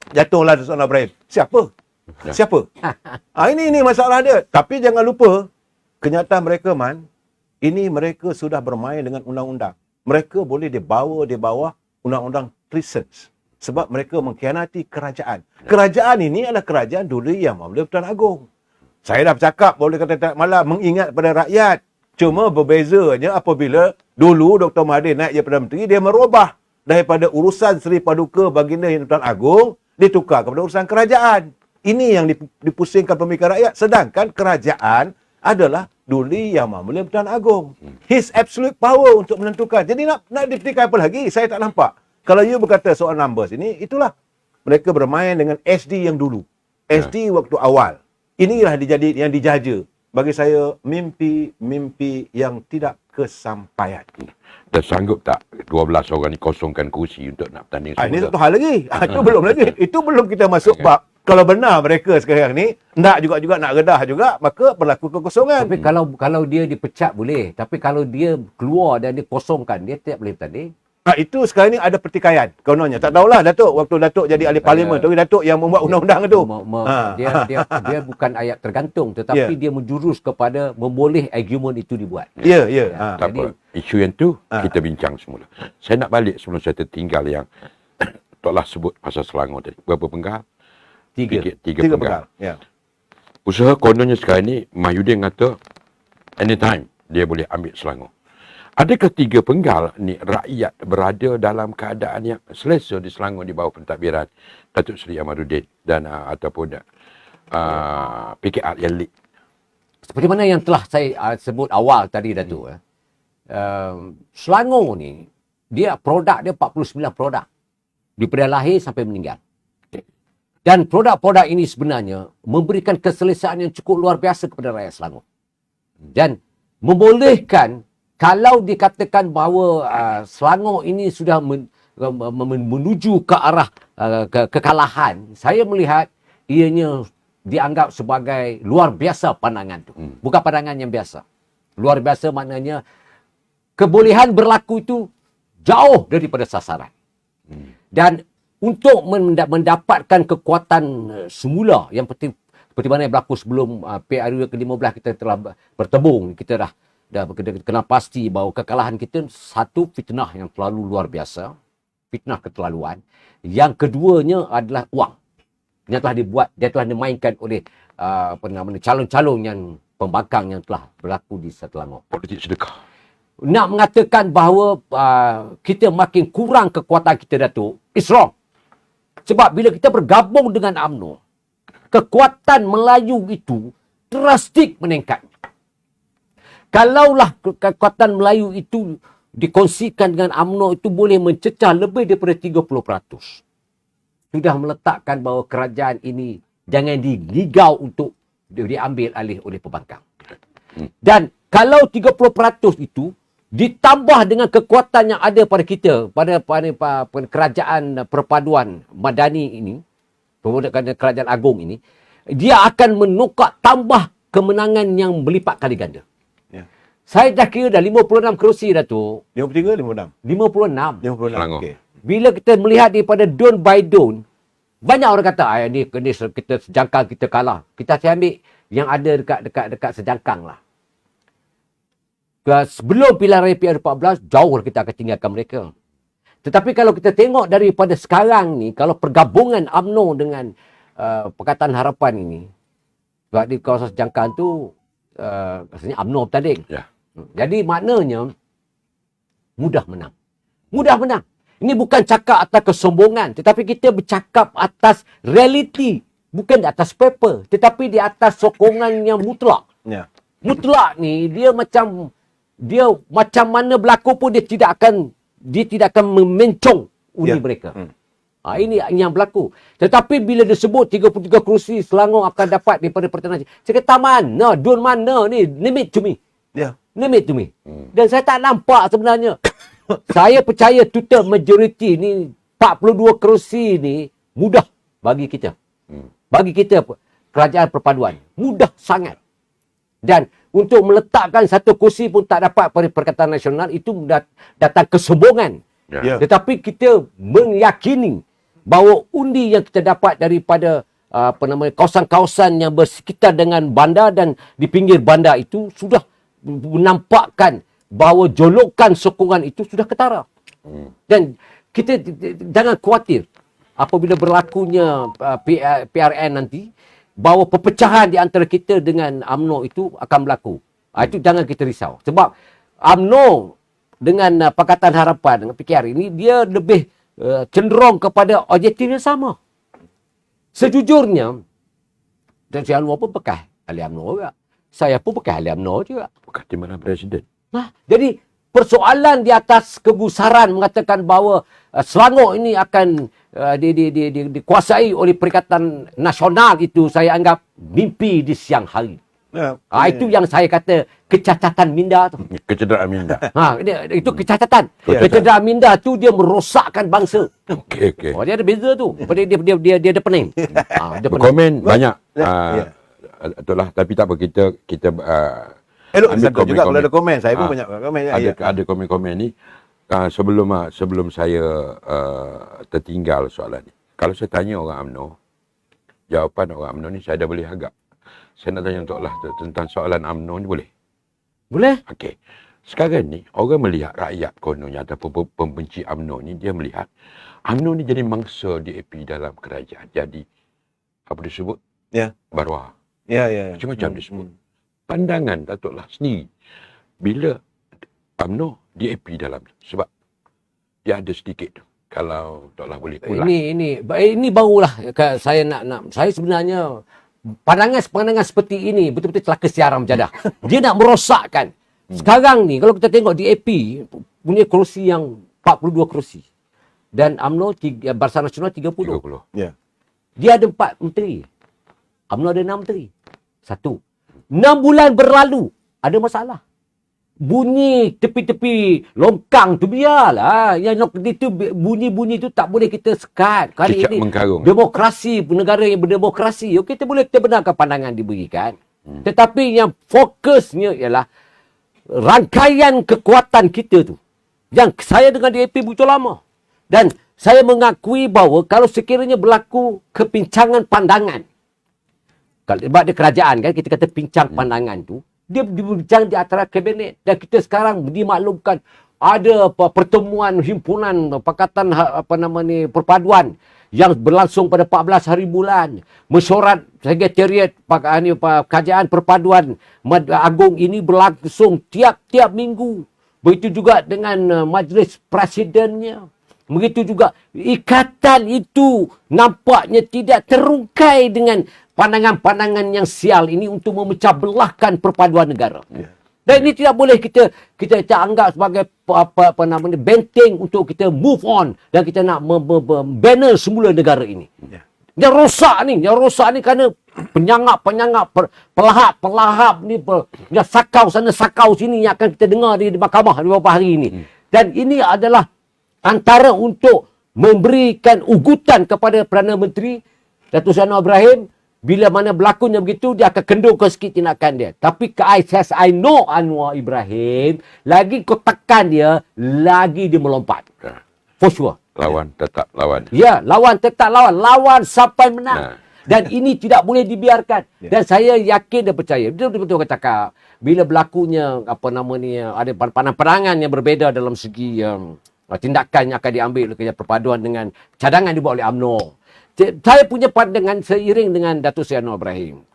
Speaker 7: jatuhlah Datuk Anwar Ibrahim. Siapa? Siapa? Ini masalah dia. Tapi jangan lupa, kenyataan mereka, ini mereka sudah bermain dengan undang-undang. Mereka boleh dibawa di bawah undang-undang treasons. Sebab mereka mengkhianati kerajaan. Kerajaan ini adalah kerajaan dulu Yang Mulia Tuan Agong. Saya dah bercakap, boleh kata malah mengingat pada rakyat. Cuma berbezanya apabila dulu Dr. Mahathir naik jadi Perdana Menteri, dia merubah daripada urusan Seri Paduka Baginda Yang Tuan Agong, ditukar kepada urusan kerajaan. Ini yang dipusingkan pemikiran rakyat. Sedangkan kerajaan adalah duli Yang Mulia Tuan Agong. His absolute power untuk menentukan. Jadi nak diberikan apa lagi? Saya tak nampak. Kalau you berkata soal numbers ini, itulah. Mereka bermain dengan SD yang dulu. SD waktu awal. Inilah yang dijaja. Bagi saya, mimpi yang tidak kesampaian.
Speaker 1: Dan sanggup tak 12 orang ni kosongkan kursi untuk nak bertanding semula?
Speaker 7: Ini satu hal lagi. Itu belum lagi. Itu belum kita masuk bab. Kalau benar mereka sekarang ni nak juga nak redah juga, maka berlaku kekosongan.
Speaker 6: Tapi kalau dia dipecat boleh. Tapi kalau dia keluar dan dia kosongkan, dia tidak boleh bertanding.
Speaker 7: Itu sekarang ni ada pertikaian kononnya. Tak tahulah Datuk, waktu Datuk jadi ahli parlimen tu, Datuk yang membuat undang-undang tu.
Speaker 6: Dia bukan ayat tergantung, tetapi dia menjurus kepada memboleh argument itu dibuat.
Speaker 7: Ya.
Speaker 1: Tak apa. Isu yang tu kita bincang semula. Saya nak balik sebelum saya tertinggal yang Toklah sebut pasal Selangor tadi. Berapa penggal? Tiga penggal.
Speaker 7: Ya.
Speaker 1: Usaha kononnya sekarang ni, Mahyudin kata anytime dia boleh ambil Selangor. Adakah 3 penggal ni rakyat berada dalam keadaan yang selesa di Selangor di bawah pentadbiran Datuk Seri Ahmaduddin dan ataupun PKR yang lead?
Speaker 6: Seperti mana yang telah saya sebut awal tadi, Datuk. Selangor ni, produk dia 49 produk. Daripada lahir sampai meninggal. Dan produk-produk ini sebenarnya memberikan keselesaan yang cukup luar biasa kepada rakyat Selangor. Dan membolehkan, kalau dikatakan bahawa Selangor ini sudah menuju ke arah kekalahan, saya melihat ianya dianggap sebagai luar biasa pandangan tu. Bukan pandangan yang biasa. Luar biasa maknanya kebolehan berlaku itu jauh daripada sasaran. Dan untuk mendapatkan kekuatan semula yang seperti mana yang berlaku sebelum PRU ke-15 kita telah bertembung, kita dah kena pasti bahawa kekalahan kita satu fitnah yang terlalu luar biasa, fitnah keterlaluan. Yang keduanya adalah wang. Dia telah dimainkan oleh calon-calon yang pembangkang yang telah berlaku di Selangor.
Speaker 1: Politik sedekah.
Speaker 6: Nak mengatakan bahawa kita makin kurang kekuatan kita, Datuk, it's wrong. Sebab bila kita bergabung dengan UMNO, kekuatan Melayu itu drastik meningkat. Kalaulah kekuatan Melayu itu dikongsikan dengan UMNO, itu boleh mencecah lebih daripada 30%. Sudah meletakkan bahawa kerajaan ini jangan digigau untuk diambil alih oleh pembangkang. Dan kalau 30% itu ditambah dengan kekuatan yang ada pada kita, pada kerajaan perpaduan Madani ini, kerajaan agung ini, dia akan menukar tambah kemenangan yang berlipat kali ganda.
Speaker 7: Ya.
Speaker 6: Saya dah kira dah 56 kerusi, Datuk.
Speaker 7: 53, 56?
Speaker 6: 56.
Speaker 7: 56, okey.
Speaker 6: Bila kita melihat daripada don by don, banyak orang kata, ni kita sejangkang kita kalah. Kita ambil yang ada dekat sejangkang lah. Sebelum pilihan raya PR14, jauh kita akan tinggalkan mereka. Tetapi kalau kita tengok daripada sekarang ni, kalau pergabungan UMNO dengan Pakatan Harapan ini, sebab di kawasan sejangkang tu, rasanya UMNO bertanding.
Speaker 1: Ya.
Speaker 6: Jadi maknanya, mudah menang. Mudah menang. Ini bukan cakap atas kesombongan, tetapi kita bercakap atas realiti. Bukan di atas paper, tetapi di atas sokongan yang mutlak.
Speaker 7: Ya.
Speaker 6: Mutlak ni, dia macam mana berlaku pun dia tidak akan memencong undi mereka. Ini yang berlaku. Tetapi bila disebut 33 kerusi Selangor akan dapat daripada Pertahanan Nasional, saya kata mana, don mana ni, name it to me.
Speaker 7: Ya.
Speaker 6: Name it to me. Dan saya tak nampak sebenarnya. Saya percaya total majority ni, 42 kerusi ni mudah bagi kita. Bagi kita kerajaan perpaduan. Mudah sangat. Dan untuk meletakkan satu kursi pun tak dapat pada Perikatan Nasional, itu datang kesombongan.
Speaker 1: Ya.
Speaker 6: Tetapi kita meyakini bahawa undi yang kita dapat daripada kawasan-kawasan yang bersekitar dengan bandar dan di pinggir bandar itu sudah menampakkan bahawa jolokan sokongan itu sudah ketara. Dan kita jangan khawatir apabila berlakunya PRN nanti, bahawa perpecahan di antara kita dengan UMNO itu akan berlaku. Itu jangan kita risau. Sebab UMNO dengan Pakatan Harapan, dengan PKR ini, dia lebih cenderung kepada objektif yang sama. Sejujurnya, dan si Anwar pun bekas ahli UMNO juga. Saya pun bekas ahli UMNO juga.
Speaker 1: Bukan di mana Presiden.
Speaker 6: Jadi, persoalan di atas kegusaran mengatakan bahawa Selangor ini akan dikuasai oleh Perikatan Nasional, itu saya anggap mimpi di siang hari.
Speaker 7: Ya.
Speaker 6: Itu yang saya kata kecacatan minda tu.
Speaker 1: Kecederaan minda.
Speaker 6: Itu kecacatan.
Speaker 7: Ya.
Speaker 6: Kecederaan minda tu dia merosakkan bangsa.
Speaker 1: Okey.
Speaker 6: Dia ada beza tu. Dia ada pening. Dia pening.
Speaker 1: Berkomen banyak.
Speaker 7: Ya.
Speaker 1: Itulah, tapi tak apa, kita
Speaker 7: Elok
Speaker 1: ambil
Speaker 7: satu juga kalau ada komen. Saya pun
Speaker 1: Ah,
Speaker 7: banyak komen.
Speaker 1: ada komen-komen ni. Sebelum saya tertinggal soalan ni. Kalau saya tanya orang UMNO, jawapan orang UMNO ni saya dah boleh agak. Saya nak tanya untuk lah tentang soalan UMNO ni boleh?
Speaker 6: Boleh?
Speaker 1: Okey. Sekarang ni orang melihat rakyat kononnya ataupun pembenci UMNO ni, dia melihat UMNO ni jadi mangsa DAP dalam kerajaan. Jadi apa disebut?
Speaker 7: Ya.
Speaker 1: Baruah.
Speaker 7: Ya.
Speaker 1: Macam-macam disebut. Pandangan Datuk lah sendiri. Bila UMNO DAP dalam, sebab dia ada sedikit tu. Kalau Tok Lah boleh ulang.
Speaker 6: Ini barulah saya nak saya sebenarnya pandangan seperti ini betul-betul celaka siaran menjadah. Dia nak merosakkan. Sekarang ni kalau kita tengok DAP punya kerusi yang 42 kerusi. Dan UMNO Barisan Nasional 30.
Speaker 7: Ya.
Speaker 6: Dia ada 4 menteri. UMNO ada 6 menteri. 1. 6 bulan berlalu, ada masalah. Bunyi tepi-tepi longkang tu biarlah. Yang itu bunyi-bunyi tu tak boleh kita sekat. Kali
Speaker 1: Cicak
Speaker 6: ini
Speaker 1: mengkarung.
Speaker 6: demokrasi, negara yang berdemokrasi. Okey, kita benarkan pandangan diberikan. Tetapi yang fokusnya ialah rangkaian kekuatan kita tu. Yang saya dengan DAP begitu lama. Dan saya mengakui bahawa kalau sekiranya berlaku kepincangan pandangan, kalau sebab dia kerajaan kan, kita kata pincang pandangan tu, dia dibincang di antara kabinet. Dan kita sekarang dimaklumkan ada pertemuan himpunan Pakatan perpaduan yang berlangsung pada 14 hari bulan. Mesyuarat Sekretariat Kajian Perpaduan Agung ini berlangsung tiap-tiap minggu. Begitu juga dengan majlis presidennya. Begitu juga ikatan itu nampaknya tidak terungkai dengan pandangan-pandangan yang sial ini untuk memecah belahkan perpaduan negara. Dan ini tidak boleh kita anggap sebagai apa namanya benteng untuk kita move on dan kita nak banner semula negara ini. Yang rosak ni kerana penyangap pelahap ni yang sakau sana sakau sini yang akan kita dengar di mahkamah di beberapa hari ini. Dan ini adalah antara untuk memberikan ugutan kepada Perdana Menteri Datuk Seri Anwar Ibrahim. Bila mana berlakunya begitu, dia akan kendurkan sikit tindakan dia. Tapi I know Anwar Ibrahim, lagi kau tekan dia, lagi dia melompat. For sure.
Speaker 1: Lawan tetap lawan.
Speaker 6: Ya, lawan tetap lawan. Lawan sampai menang. Dan ini tidak boleh dibiarkan. Dan saya yakin dan percaya. Betul-betul kau cakap. Bila berlakunya, ada pandangan yang berbeza dalam segi tindakan yang akan diambil oleh perpaduan dengan cadangan dibuat oleh UMNO. Saya punya pandangan seiring dengan Datuk Seri Anwar Ibrahim.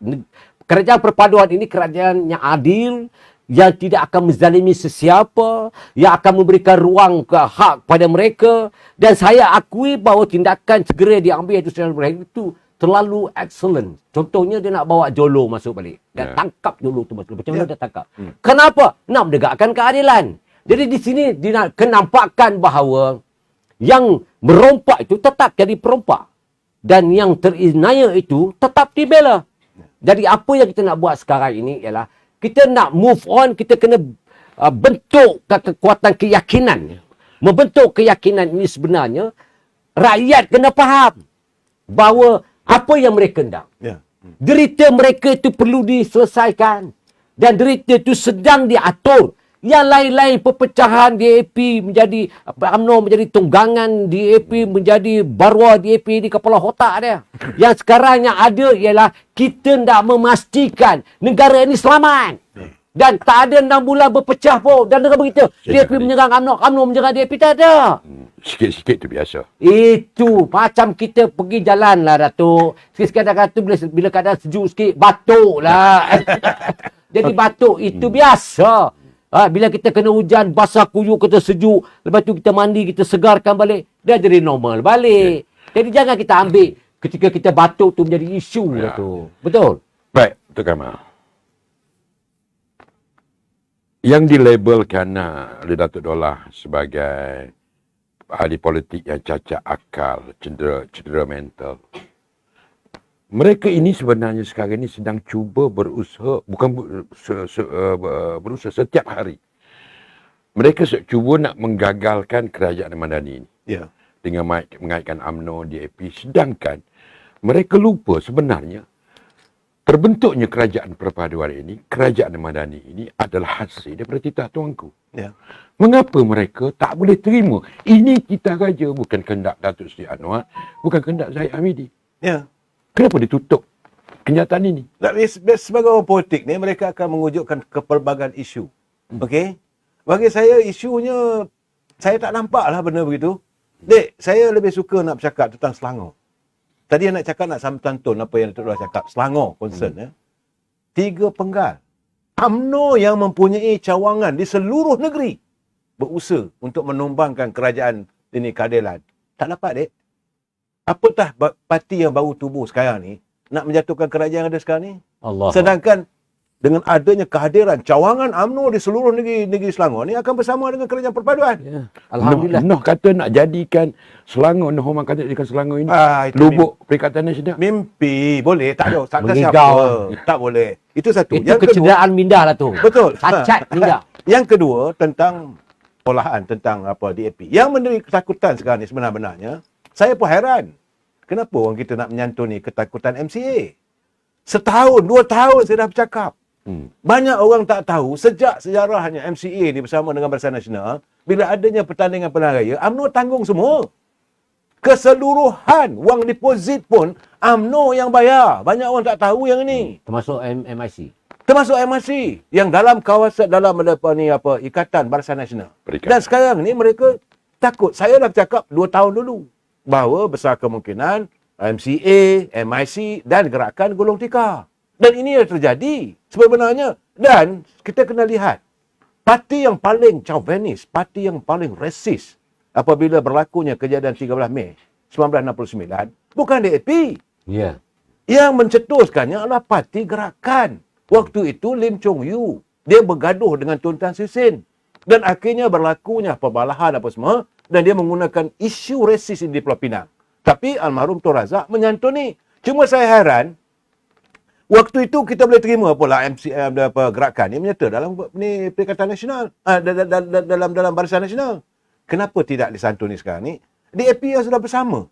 Speaker 6: Kerajaan perpaduan ini kerajaan yang adil, yang tidak akan menzalimi sesiapa, yang akan memberikan ruang ke hak pada mereka. Dan saya akui bahawa tindakan segera diambil Datuk Seri Anwar Ibrahim itu terlalu excellent. Contohnya dia nak bawa Jolo masuk balik. Dan tangkap Jolo tu masuk. Macam mana dia tangkap? Kenapa? Nak menegakkan keadilan. Jadi di sini dia nak kenampakkan bahawa yang merompak itu tetap jadi perompak. Dan yang terinaya itu tetap dibela. Jadi apa yang kita nak buat sekarang ini ialah kita nak move on, kita kena bentuk kekuatan keyakinan. Membentuk keyakinan ini sebenarnya rakyat kena faham bahawa apa yang mereka hendak. Derita mereka itu perlu diselesaikan. Dan derita itu sedang diatur. Yang lain-lain perpecahan DAP menjadi UMNO menjadi tunggangan DAP menjadi barwa DAP di kepala otak dia. Yang sekarang yang ada ialah kita nak memastikan negara ini selamat. Dan tak ada 6 bulan berpecah pun. Dan dengan begitu DAP menyerang UMNO, UMNO menyerang DAP, tak ada.
Speaker 1: Sikit-sikit tu biasa.
Speaker 6: Itu macam kita pergi jalan lah Datuk. Sikit-sikit kata bila keadaan sejuk sikit batuk lah. Jadi batuk itu biasa. Bila kita kena hujan, basah kuyuk, kita sejuk. Lepas tu kita mandi, kita segarkan balik. Dia jadi normal balik. Jadi jangan kita ambil ketika kita batuk tu menjadi isu lah tu. Betul?
Speaker 1: Baik, Dr. Kamal. Yang dilabelkan oleh Datuk Dollah sebagai ahli politik yang cacat akal, cedera mental. Mereka ini sebenarnya sekarang ini sedang cuba berusaha, bukan berusaha setiap hari. Mereka cuba nak menggagalkan kerajaan Madani ini. Dengan mengaitkan UMNO, DAP. Sedangkan mereka lupa sebenarnya terbentuknya kerajaan perpaduan ini, kerajaan Madani ini adalah hasil daripada titah tuanku. Mengapa mereka tak boleh terima? Ini titah raja, bukan kehendak Datuk Seri Anwar, bukan kehendak Zahid Hamidi. Kenapa ditutup kenyataan ini?
Speaker 7: Sebagai orang politik ni, mereka akan mengujukkan kepelbagai isu. Okey? Bagi saya, isunya, saya tak nampak lah benda begitu. Dek, saya lebih suka nak bercakap tentang Selangor. Tadi nak cakap nak santun apa yang Datuk Dollah cakap. Selangor concern. 3 penggal. UMNO yang mempunyai cawangan di seluruh negeri berusaha untuk menumbangkan kerajaan ini keadilan. Tak dapat, dek. Apatah parti yang baru tubuh sekarang ni nak menjatuhkan kerajaan yang ada sekarang ni? Allah. Sedangkan dengan adanya kehadiran cawangan UMNO di seluruh negeri Selangor ni akan bersama dengan kerajaan perpaduan.
Speaker 1: Alhamdulillah. Noh kata nak jadikan Selangor, Noh Omar kata jadikan Selangor ini lubuk Perikatan Nasional.
Speaker 7: Mimpi. Boleh. Tak ada. Tak siapa. Tak boleh. Itu satu.
Speaker 6: Itu yang kecederaan minda lah tu.
Speaker 7: Betul.
Speaker 6: Cacat minda.
Speaker 7: Yang kedua tentang olahan tentang DAP. Yang menjadi ketakutan sekarang ni sebenarnya, saya pun heran. Kenapa orang kita nak menyantuni ketakutan MCA? 1 tahun, 2 tahun saya dah bercakap. Banyak orang tak tahu sejak sejarahnya MCA ni bersama dengan Barisan Nasional, bila adanya pertandingan pilihan raya, UMNO tanggung semua. Keseluruhan wang deposit pun UMNO yang bayar. Banyak orang tak tahu yang ini.
Speaker 6: Termasuk MIC.
Speaker 7: Termasuk MIC yang dalam kawasan dalam Ikatan Barisan Nasional. Dan sekarang ni mereka takut. Saya dah bercakap 2 tahun dulu. bahawa besar kemungkinan MCA, MIC dan gerakan golong tikar. Dan ini yang terjadi sebenarnya. Dan kita kena lihat, parti yang paling chauvinis, parti yang paling resis apabila berlakunya kejadian 13 Mei 1969, bukan DAP.
Speaker 6: Ya.
Speaker 7: Yang mencetuskannya adalah parti gerakan. Waktu itu Lim Chong Yu, dia bergaduh dengan Tun Tan Siew Sin. Dan akhirnya berlakunya perbalahan apa semua. Dan dia menggunakan isu resis di Pulau Pinang. Tapi almarhum Tun Razak menyantuni. Cuma saya heran, waktu itu kita boleh terima pula gerakan ni menyerta dalam ni Perikatan Nasional, dalam Barisan Nasional. Kenapa tidak disantuni sekarang ni? DAP yang sudah bersama.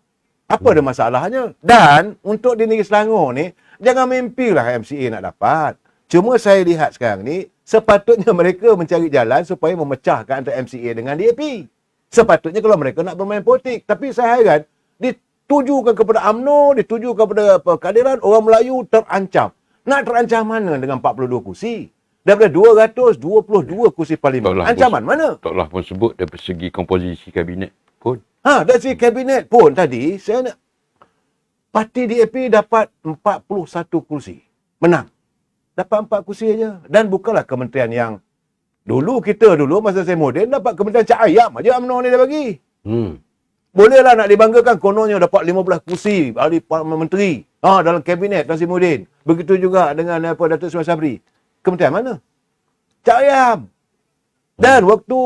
Speaker 7: Apa ada masalahnya? Dan untuk di Negeri Selangor ni, jangan mimpilah MCA nak dapat. Cuma saya lihat sekarang ni, sepatutnya mereka mencari jalan supaya memecahkan antara MCA dengan DAP. Sepatutnya kalau mereka nak bermain politik. Tapi saya heran, ditujukan kepada UMNO, ditujukan kepada kehadiran orang Melayu terancam. Nak terancam mana dengan 42 kursi? Daripada 222 kursi parlimen. Ancaman mana?
Speaker 1: Taklah pun sebut dari segi komposisi kabinet pun.
Speaker 7: Dari segi kabinet pun tadi, saya nak parti DAP dapat 41 kursi. Menang. Dapat 4 kursi aja. Dan bukanlah kementerian yang kita dulu masa saya moden dapat kementerian cak ayam aja UMNO ni dia bagi. Bolehlah nak dibanggakan kononnya dapat 15 kursi ahli menteri dalam kabinet Tan Sri Muhyiddin. Begitu juga dengan Datuk Seri Sabri. Kementerian mana? Cak ayam. Dan waktu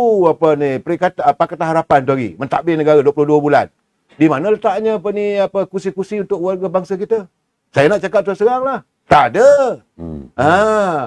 Speaker 7: Pakatan Harapan tu hari mentadbir negara 22 bulan. Di mana letaknya kursi-kursi untuk warga bangsa kita? Saya nak cakap terus terang lah. Tak ada.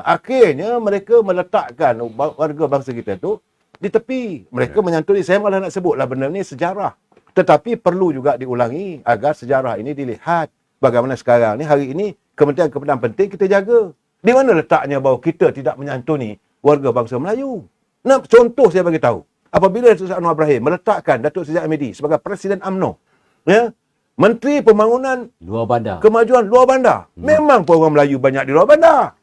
Speaker 7: Akhirnya mereka meletakkan warga bangsa kita tu di tepi. Mereka menyantuni. Saya malah nak sebutlah benda ni sejarah. Tetapi perlu juga diulangi agar sejarah ini dilihat. Bagaimana sekarang ni, hari ini, kementerian-kementerian penting kita jaga. Di mana letaknya bahawa kita tidak menyantuni warga bangsa Melayu? Nah, contoh saya bagi tahu. Apabila Datuk Seri Anwar Ibrahim meletakkan Datuk Seri Ahmadi sebagai Presiden UMNO, ya, Menteri Pembangunan
Speaker 6: Luar bandar.
Speaker 7: Kemajuan luar bandar. Memang pun orang Melayu banyak di luar bandar.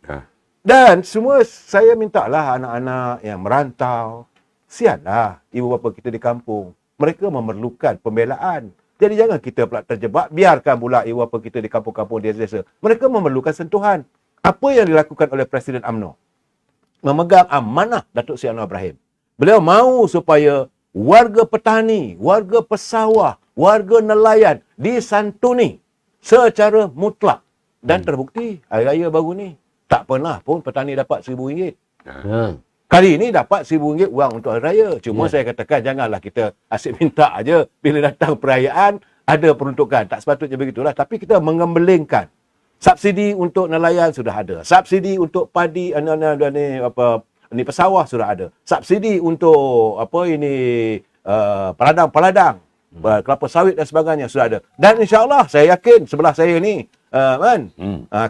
Speaker 7: Dan semua saya mintalah anak-anak yang merantau, sianlah ibu bapa kita di kampung. Mereka memerlukan pembelaan. Jadi jangan kita pula terjebak, biarkan pula ibu bapa kita di kampung-kampung desa-desa. Mereka memerlukan sentuhan. Apa yang dilakukan oleh Presiden UMNO? Memegang amanah Datuk Seri Anwar Ibrahim. Beliau mahu supaya warga petani, warga pesawah, warga nelayan disantuni secara mutlak. Dan terbukti hari raya baru ni tak pernah pun petani dapat RM1,000. Kali ini dapat RM1,000 wang untuk hari raya. Cuma saya katakan janganlah kita asyik minta aja bila datang perayaan ada peruntukan. Tak sepatutnya begitulah. Tapi kita mengembelingkan. Subsidi untuk nelayan sudah ada. Subsidi untuk padi pesawah sudah ada. Subsidi untuk peladang, kelapa sawit dan sebagainya sudah ada. Dan insya-Allah saya yakin sebelah saya ni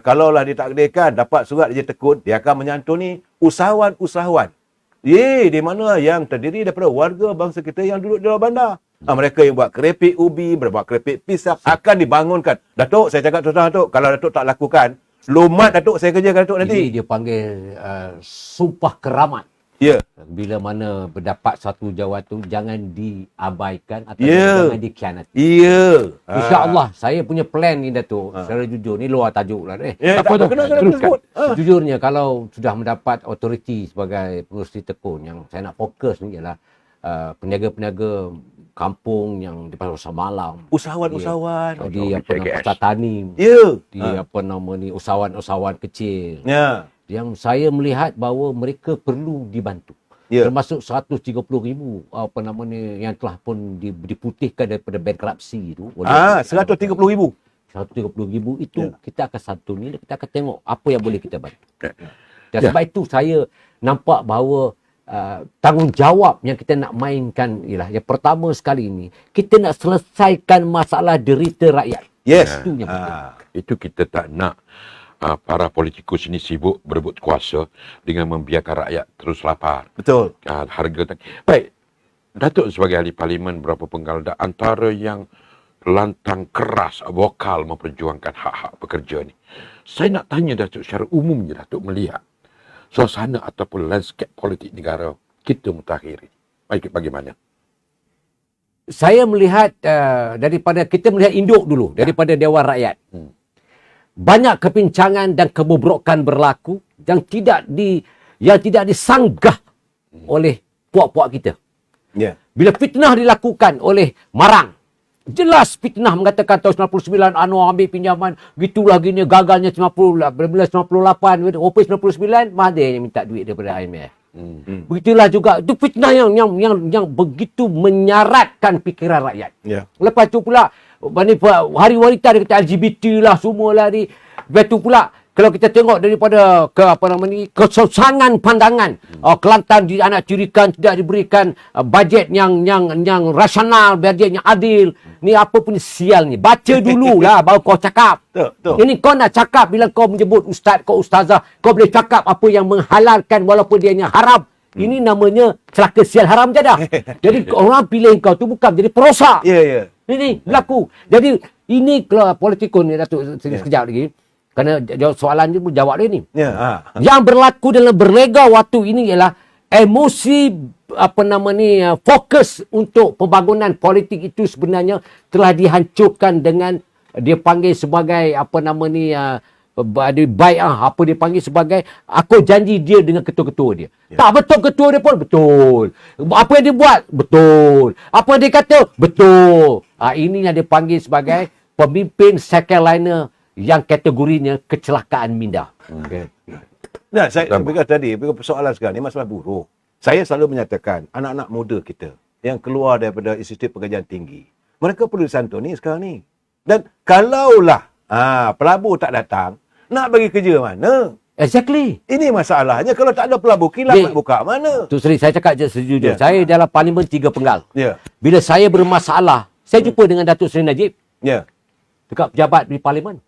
Speaker 7: kalaulah ditakdirkan dapat surat Ejen Tekun, dia akan menyantuni usahawan-usahawan di mana yang terdiri daripada warga bangsa kita yang duduk di luar bandar. Mereka yang buat keripik ubi, buat keripik pisang akan dibangunkan. Datuk, saya cakap terus terang Datuk, kalau Datuk tak lakukan, lumat Datuk saya kerjakan Datuk nanti.
Speaker 6: Ini dia panggil sumpah keramat.
Speaker 7: Ya.
Speaker 6: Bila mana berdapat satu jawatan, jangan diabaikan atau jangan dikhianati.
Speaker 7: Ya.
Speaker 6: InsyaAllah, saya punya plan ni Datuk, secara jujur, ni luar tajuk lah.
Speaker 7: Tak apa tu, kena sebut.
Speaker 6: Jujurnya, kalau sudah mendapat autoriti sebagai pengurusi tekun, yang saya nak fokus ni ialah peniaga-peniaga kampung yang di pasar malam,
Speaker 7: usahawan-usahawan
Speaker 6: di pasar tani, di usahawan-usahawan kecil. Yang saya melihat bahawa mereka perlu dibantu. Termasuk 130,000 yang telah pun diputihkan daripada bankruptcy itu.
Speaker 7: 130,000.
Speaker 6: 130,000 itu kita akan santuni, kita akan tengok apa yang boleh kita bantu. Dan sebab itu saya nampak bahawa tanggungjawab yang kita nak mainkan ialah yang pertama sekali ini, kita nak selesaikan masalah derita rakyat.
Speaker 7: Yes.
Speaker 6: Itu yang penting.
Speaker 1: Itu kita tak nak para politikus ini sibuk berebut kuasa dengan membiarkan rakyat terus lapar.
Speaker 7: Betul.
Speaker 1: Harga baik. Datuk sebagai ahli parlimen berapa penggal antara yang lantang keras vokal memperjuangkan hak-hak pekerja ni. Saya nak tanya Datuk secara umumnya Datuk melihat suasana ataupun landscape politik negara kita mutakhir ini. Baik, bagaimana?
Speaker 6: saya melihat daripada kita melihat induk dulu daripada Dewan Rakyat. Banyak kepincangan dan kebobrokan berlaku yang tidak disanggah oleh puak-puak kita.
Speaker 7: Ya.
Speaker 6: Bila fitnah dilakukan oleh Marang, jelas fitnah mengatakan tahun 99 Anwar ambil pinjaman, gitulah gini, gagalnya 98, OP 99, mana yang minta duit daripada IMF. Begitulah juga, itu fitnah yang begitu menyaratkan fikiran rakyat.
Speaker 7: Ya.
Speaker 6: Lepas tu pula, hari wanita dia kata LGBT lah, semualah ni. Lepas tu pula, kalau kita tengok daripada kesosangan pandangan, Kelantan dianak cirikan, tidak diberikan bajet yang rasional, bajet yang adil. Ni apa pun sial ni. Baca dululah baru kau cakap.
Speaker 7: Betul.
Speaker 6: Ini kau nak cakap bila kau menyebut ustaz, kau ustazah, kau boleh cakap apa yang menghalalkan walaupun dia yang haram. Ini namanya celaka sial haram jadah. Jadi orang pilih kau tu bukan jadi perosak.
Speaker 7: Ya.
Speaker 6: Ini berlaku. Jadi ini kalau politikun ni Datuk sekejap lagi. Kerana soalan dia pun jawab dia ni.
Speaker 7: Ya.
Speaker 6: Yang berlaku dalam berlega waktu ini ialah emosi fokus untuk pembangunan politik itu sebenarnya telah dihancurkan dengan dia panggil sebagai dia panggil sebagai aku janji dia dengan ketua-ketua dia. Ya. Tak betul ketua dia pun betul. Apa yang dia buat betul. Apa yang dia kata betul. Ini yang dia panggil sebagai pemimpin second liner yang kategorinya kecelakaan minda.
Speaker 7: Okay. Nah, saya berkata tadi, persoalan sekarang ni masalah buruh. Saya selalu menyatakan anak-anak muda kita yang keluar daripada Institut Pengajian Tinggi, mereka perlu disantuni sekarang ni. Dan kalaulah pelabur tak datang, nak bagi kerja mana?
Speaker 6: Exactly.
Speaker 7: Ini masalahnya. Kalau tak ada pelabur, kilang nak buka mana?
Speaker 6: Tu Seri, saya cakap je sejujurnya. Saya dalam Parlimen 3 Penggal. Bila saya bermasalah, saya jumpa dengan Datuk Seri Najib. Dekat pejabat di Parlimen.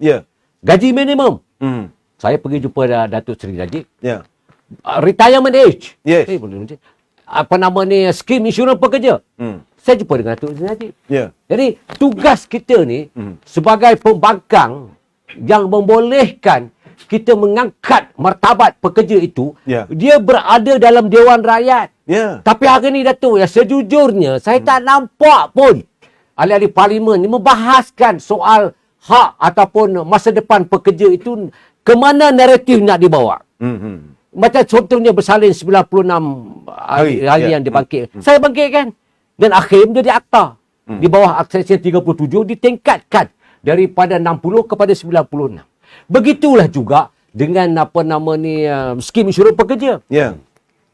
Speaker 6: Gaji minimum. Saya pergi jumpa Datuk Seri Najib. Retirement age. Skim insurans pekerja. Saya jumpa dengan Datuk Seri Najib. Jadi tugas kita ni sebagai pembangkang yang membolehkan kita mengangkat martabat pekerja itu, dia berada dalam Dewan Rakyat. Tapi hari ni Datuk, sejujurnya saya tak nampak pun ahli-ahli Parlimen ni membahaskan soal hak ataupun masa depan pekerja itu ke mana naratif nak dibawa. Macam contohnya bersalin 96 hari yang dibangkit. Saya bangkitkan. Dan akhir menjadi akta. Di bawah Seksyen 37 ditingkatkan daripada 60 kepada 96. Begitulah juga dengan skim insurans pekerja.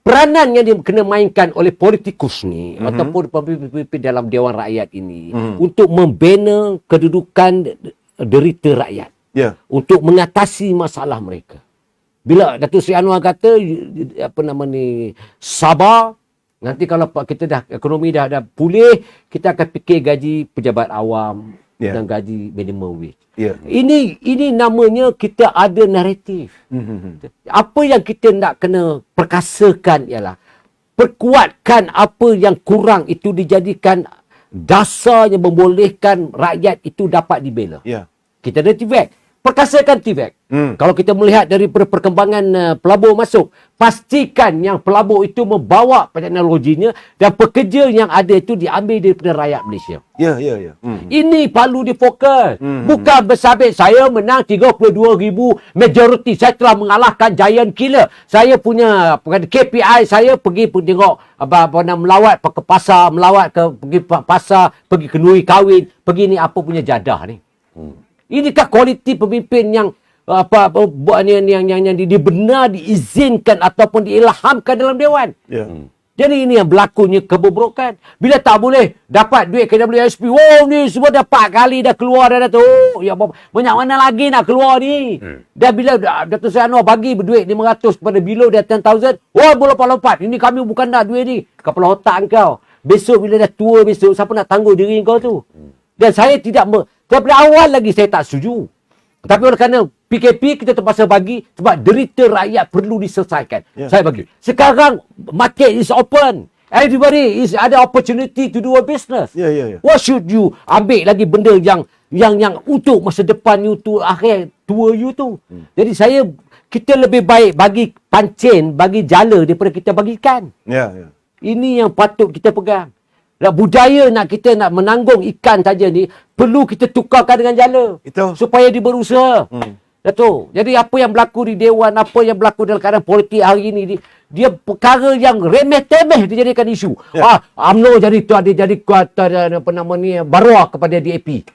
Speaker 6: Peranan yang kena mainkan oleh politikus ni ataupun pemimpin dalam Dewan Rakyat ini untuk membina kedudukan derita rakyat, untuk mengatasi masalah mereka. Bila Datuk Seri Anwar kata sabar, nanti kalau kita dah ekonomi dah pulih, kita akan fikir gaji pejabat awam dan gaji minimum wage. Ini namanya kita ada naratif. Apa yang kita nak kena perkasakan ialah perkuatkan apa yang kurang itu dijadikan dasar yang membolehkan rakyat itu dapat dibela. Kita ada TVEC. Perkasakan TVEC. Kalau kita melihat dari perkembangan pelabur masuk, pastikan yang pelabur itu membawa teknologinya dan pekerja yang ada itu diambil daripada rakyat Malaysia. Ini perlu difokus. Bukan bersabit saya menang 32,000 majoriti. Saya telah mengalahkan giant killer. Saya punya KPI saya pergi tengok melawat ke pasar, pergi pasar, pergi kenuri kahwin, pergi ni apa punya jadah ni. Inikah kualiti pemimpin yang yang dibenar, diizinkan ataupun diilhamkan dalam Dewan? Jadi ini yang berlakunya kebobrokan. Bila tak boleh dapat duit KWSP, ni semua dah 4 kali dah keluar dah tu. Ya, banyak mana lagi nak keluar ni? Dan bila Datuk Seri Anwar bagi duit 500 kepada below dia 10,000, lompat-lompat. Ini kami bukan nak duit ni. Kepala otak kau. Besok bila dah tua besok, siapa nak tangguh diri kau tu? Dan saya daripada awal lagi saya tak setuju. Tapi oleh kerana PKP kita terpaksa bagi sebab derita rakyat perlu diselesaikan. Saya bagi. Sekarang market is open. Everybody ada opportunity to do a business. What should you ambil lagi benda yang untuk masa depan you tu, akhir tua you tu. Jadi kita lebih baik bagi pancen, bagi jala daripada kita bagikan. Ini yang patut kita pegang. budaya kita nak menanggung ikan saja ni, perlu kita tukarkan dengan jala.
Speaker 7: Itu.
Speaker 6: Supaya dia berusaha. Datuk. Jadi apa yang berlaku di Dewan, apa yang berlaku dalam keadaan politik hari ini, dia perkara yang remeh-temeh dijadikan isu. UMNO jadi tu ada jadi apa nama ni, baruah kepada DAP.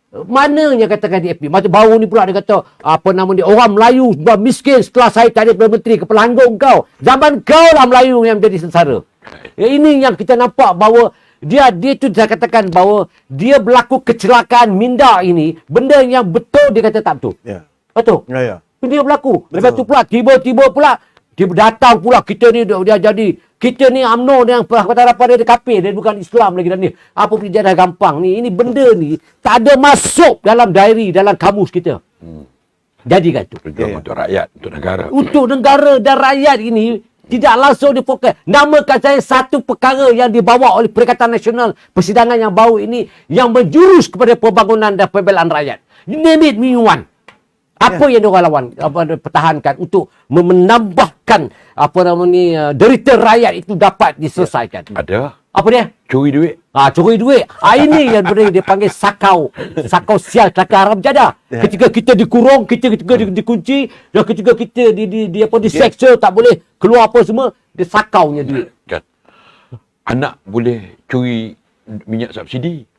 Speaker 6: Mananya katakan DAP? Macam baru ni pula dia kata apa nama dia, orang Melayu miskin setelah saya tak ada Perdana Menteri, kepelanggung kau. Zaman kau lah Melayu yang menjadi sengsara. Ini yang kita nampak bahawa dia tu saya katakan bahawa dia berlaku kecelakaan minda ini, benda yang betul dia kata tak betul.
Speaker 7: Ya.
Speaker 6: Betul?
Speaker 7: Ya.
Speaker 6: Dia berlaku.
Speaker 7: Betul.
Speaker 6: Lepas tu pula tiba-tiba pula dia datang pula kita ni dia jadi kita ni UMNO yang Pakatan dia kafir, dia bukan Islam lagi dan ni. Apa pun dia dah gampang ni. Ini benda ni tak ada masuk dalam diary, dalam kamus kita. Jadi kan tu.
Speaker 1: Berjuang untuk rakyat, untuk negara.
Speaker 6: Untuk negara dan rakyat ini tidak langsung difokus. Namakan saya satu perkara yang dibawa oleh Perikatan Nasional persidangan yang baru ini yang menjurus kepada pembangunan dan pembelaan rakyat. You name it, me one. Apa yang diorang lawan, pertahankan untuk menambahkan apa nama ni derita rakyat itu dapat diselesaikan.
Speaker 1: Ada.
Speaker 6: Apa dia?
Speaker 1: Curi duit.
Speaker 6: Curi duit. Ini yang dia panggil sakau sial, sakau haram jadah. Ketika kita dikurung, ketika dikunci, dan ketika kita diseksa, tak boleh keluar apa semua, dia sakaunya duit.
Speaker 1: Kan. Anak boleh curi minyak subsidi.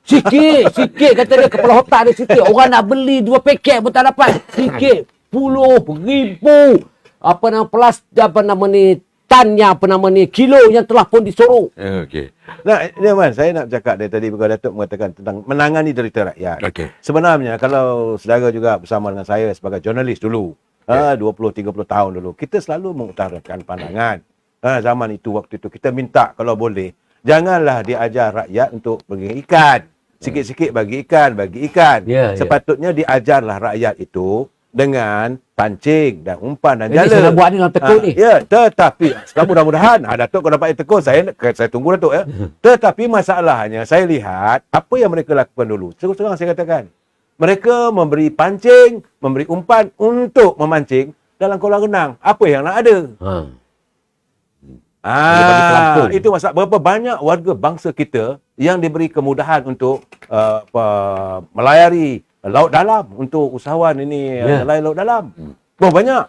Speaker 6: Sikit kata dia, kepala otak dia sikit. Orang nak beli 2 paket pun tak dapat. Sikit. Puluh ribu tannya kilo yang telah pun disorong.
Speaker 1: Okey.
Speaker 7: Nah, Man, saya nak bercakap dari tadi bila Datuk mengatakan tentang menangani derita rakyat.
Speaker 1: Okey.
Speaker 7: Sebenarnya kalau saudara juga bersama dengan saya sebagai jurnalis dulu, 20-30 tahun dulu, kita selalu mengutarakan pandangan. Zaman itu, waktu itu, kita minta kalau boleh, janganlah diajar rakyat untuk bagi ikan. Sikit-sikit bagi ikan. Sepatutnya diajarlah rakyat itu dengan pancing dan umpan dan jala.
Speaker 6: Ini saya nak buat ni dalam tekun ni.
Speaker 7: Ya, tetapi mudah-mudahan Datuk kau dapat tekun, saya tunggu Datuk ya. Tetapi masalahnya saya lihat apa yang mereka lakukan dulu. Terus-terang saya katakan, mereka memberi pancing, memberi umpan untuk memancing dalam kolam renang. Apa yang nak ada? Itu masalah. Berapa banyak warga bangsa kita yang diberi kemudahan untuk melayari laut dalam, untuk usahawan ini nelayan laut dalam. Berapa banyak?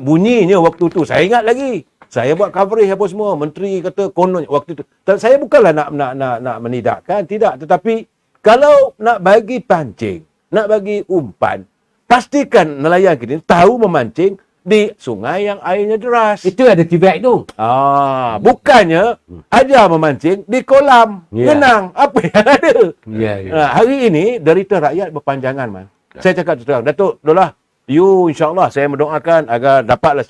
Speaker 7: Bunyinya waktu tu saya ingat lagi. Saya buat coverage apa semua, menteri kata konon waktu tu. Saya bukanlah nak menidakkan, tidak, tetapi kalau nak bagi pancing, nak bagi umpan, pastikan nelayan kita tahu memancing di sungai yang airnya deras.
Speaker 6: Itu ada tibet tu.
Speaker 7: Bukannya ajar memancing di kolam renang. Apa yang ada? Hari ini derita rakyat berpanjangan, Man. Saya cakap terus terang, Datuk, dolah, you insyaAllah saya mendoakan agar dapatlah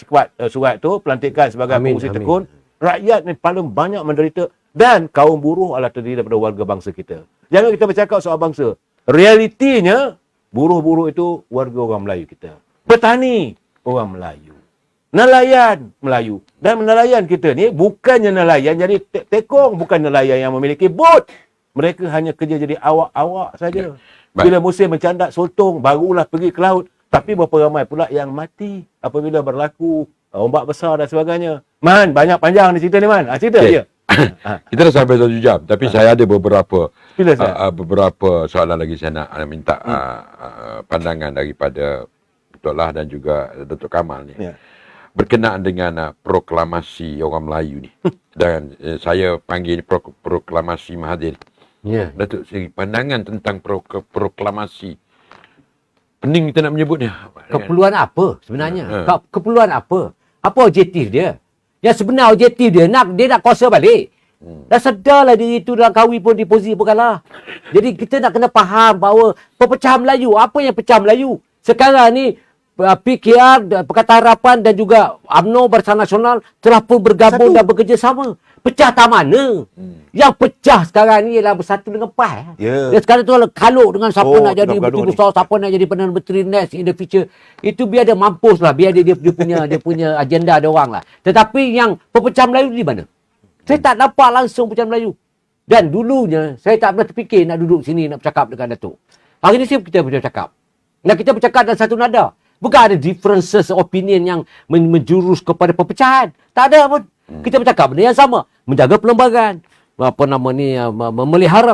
Speaker 7: surat tu, pelantikan sebagai pengurusi tekun. Rakyat ni paling banyak menderita dan kaum buruh adalah terdiri daripada warga bangsa kita. Jangan kita bercakap soal bangsa. Realitinya, buruh-buruh itu warga orang Melayu kita. Petani, orang Melayu. Nelayan Melayu. Dan nelayan kita ni bukannya nelayan jadi tekong, bukan nelayan yang memiliki bot. Mereka hanya kerja jadi awak-awak saja. Bila musim mencandak soltong, barulah pergi ke laut. Tapi berapa ramai pula yang mati apabila berlaku ombak besar dan sebagainya. Man, banyak panjang ni cerita ni, Man. Cerita je.
Speaker 1: Kita dah sampai 1 jam. Tapi saya ada beberapa soalan lagi saya nak minta pandangan daripada Lah dan juga Datuk Kamal ni. Berkenaan dengan proklamasi orang Melayu ni. Dan saya panggil proklamasi Mahathir. Datuk sendiri, pandangan tentang proklamasi. Pening kita nak menyebutnya.
Speaker 6: Keperluan apa sebenarnya? Keperluan apa? Apa objektif dia? Yang sebenar objektif dia nak kuasa balik. Dah sedarlah diri itu dalam kahwin pun diposi pun kalah. Jadi kita nak kena faham bahawa perpecahan Melayu, apa yang pecah Melayu? Sekarang ni PKR, Pakatan Harapan dan juga UMNO Barisan Nasional telah pun bergabung dan bekerjasama. Pecah tak mana? Yang pecah sekarang ni ialah bersatu dengan PAS. Dan sekarang tu kalut dengan siapa nak jadi menteri besar, siapa nak jadi Perdana Menteri next in the future. Itu biar dia mampus lah, biar dia punya agenda dia orang lah. Tetapi yang perpecah Melayu di mana? Saya tak nampak langsung pecah Melayu. Dan dulunya saya tak pernah terfikir nak duduk sini nak bercakap dengan Datuk. Hari ni kita bercakap. Dan kita bercakap dalam satu nada. Bukan ada differences opinion yang menjurus kepada perpecahan. Tak ada pun. Kita bercakap benda yang sama. Menjaga perlembagaan. memelihara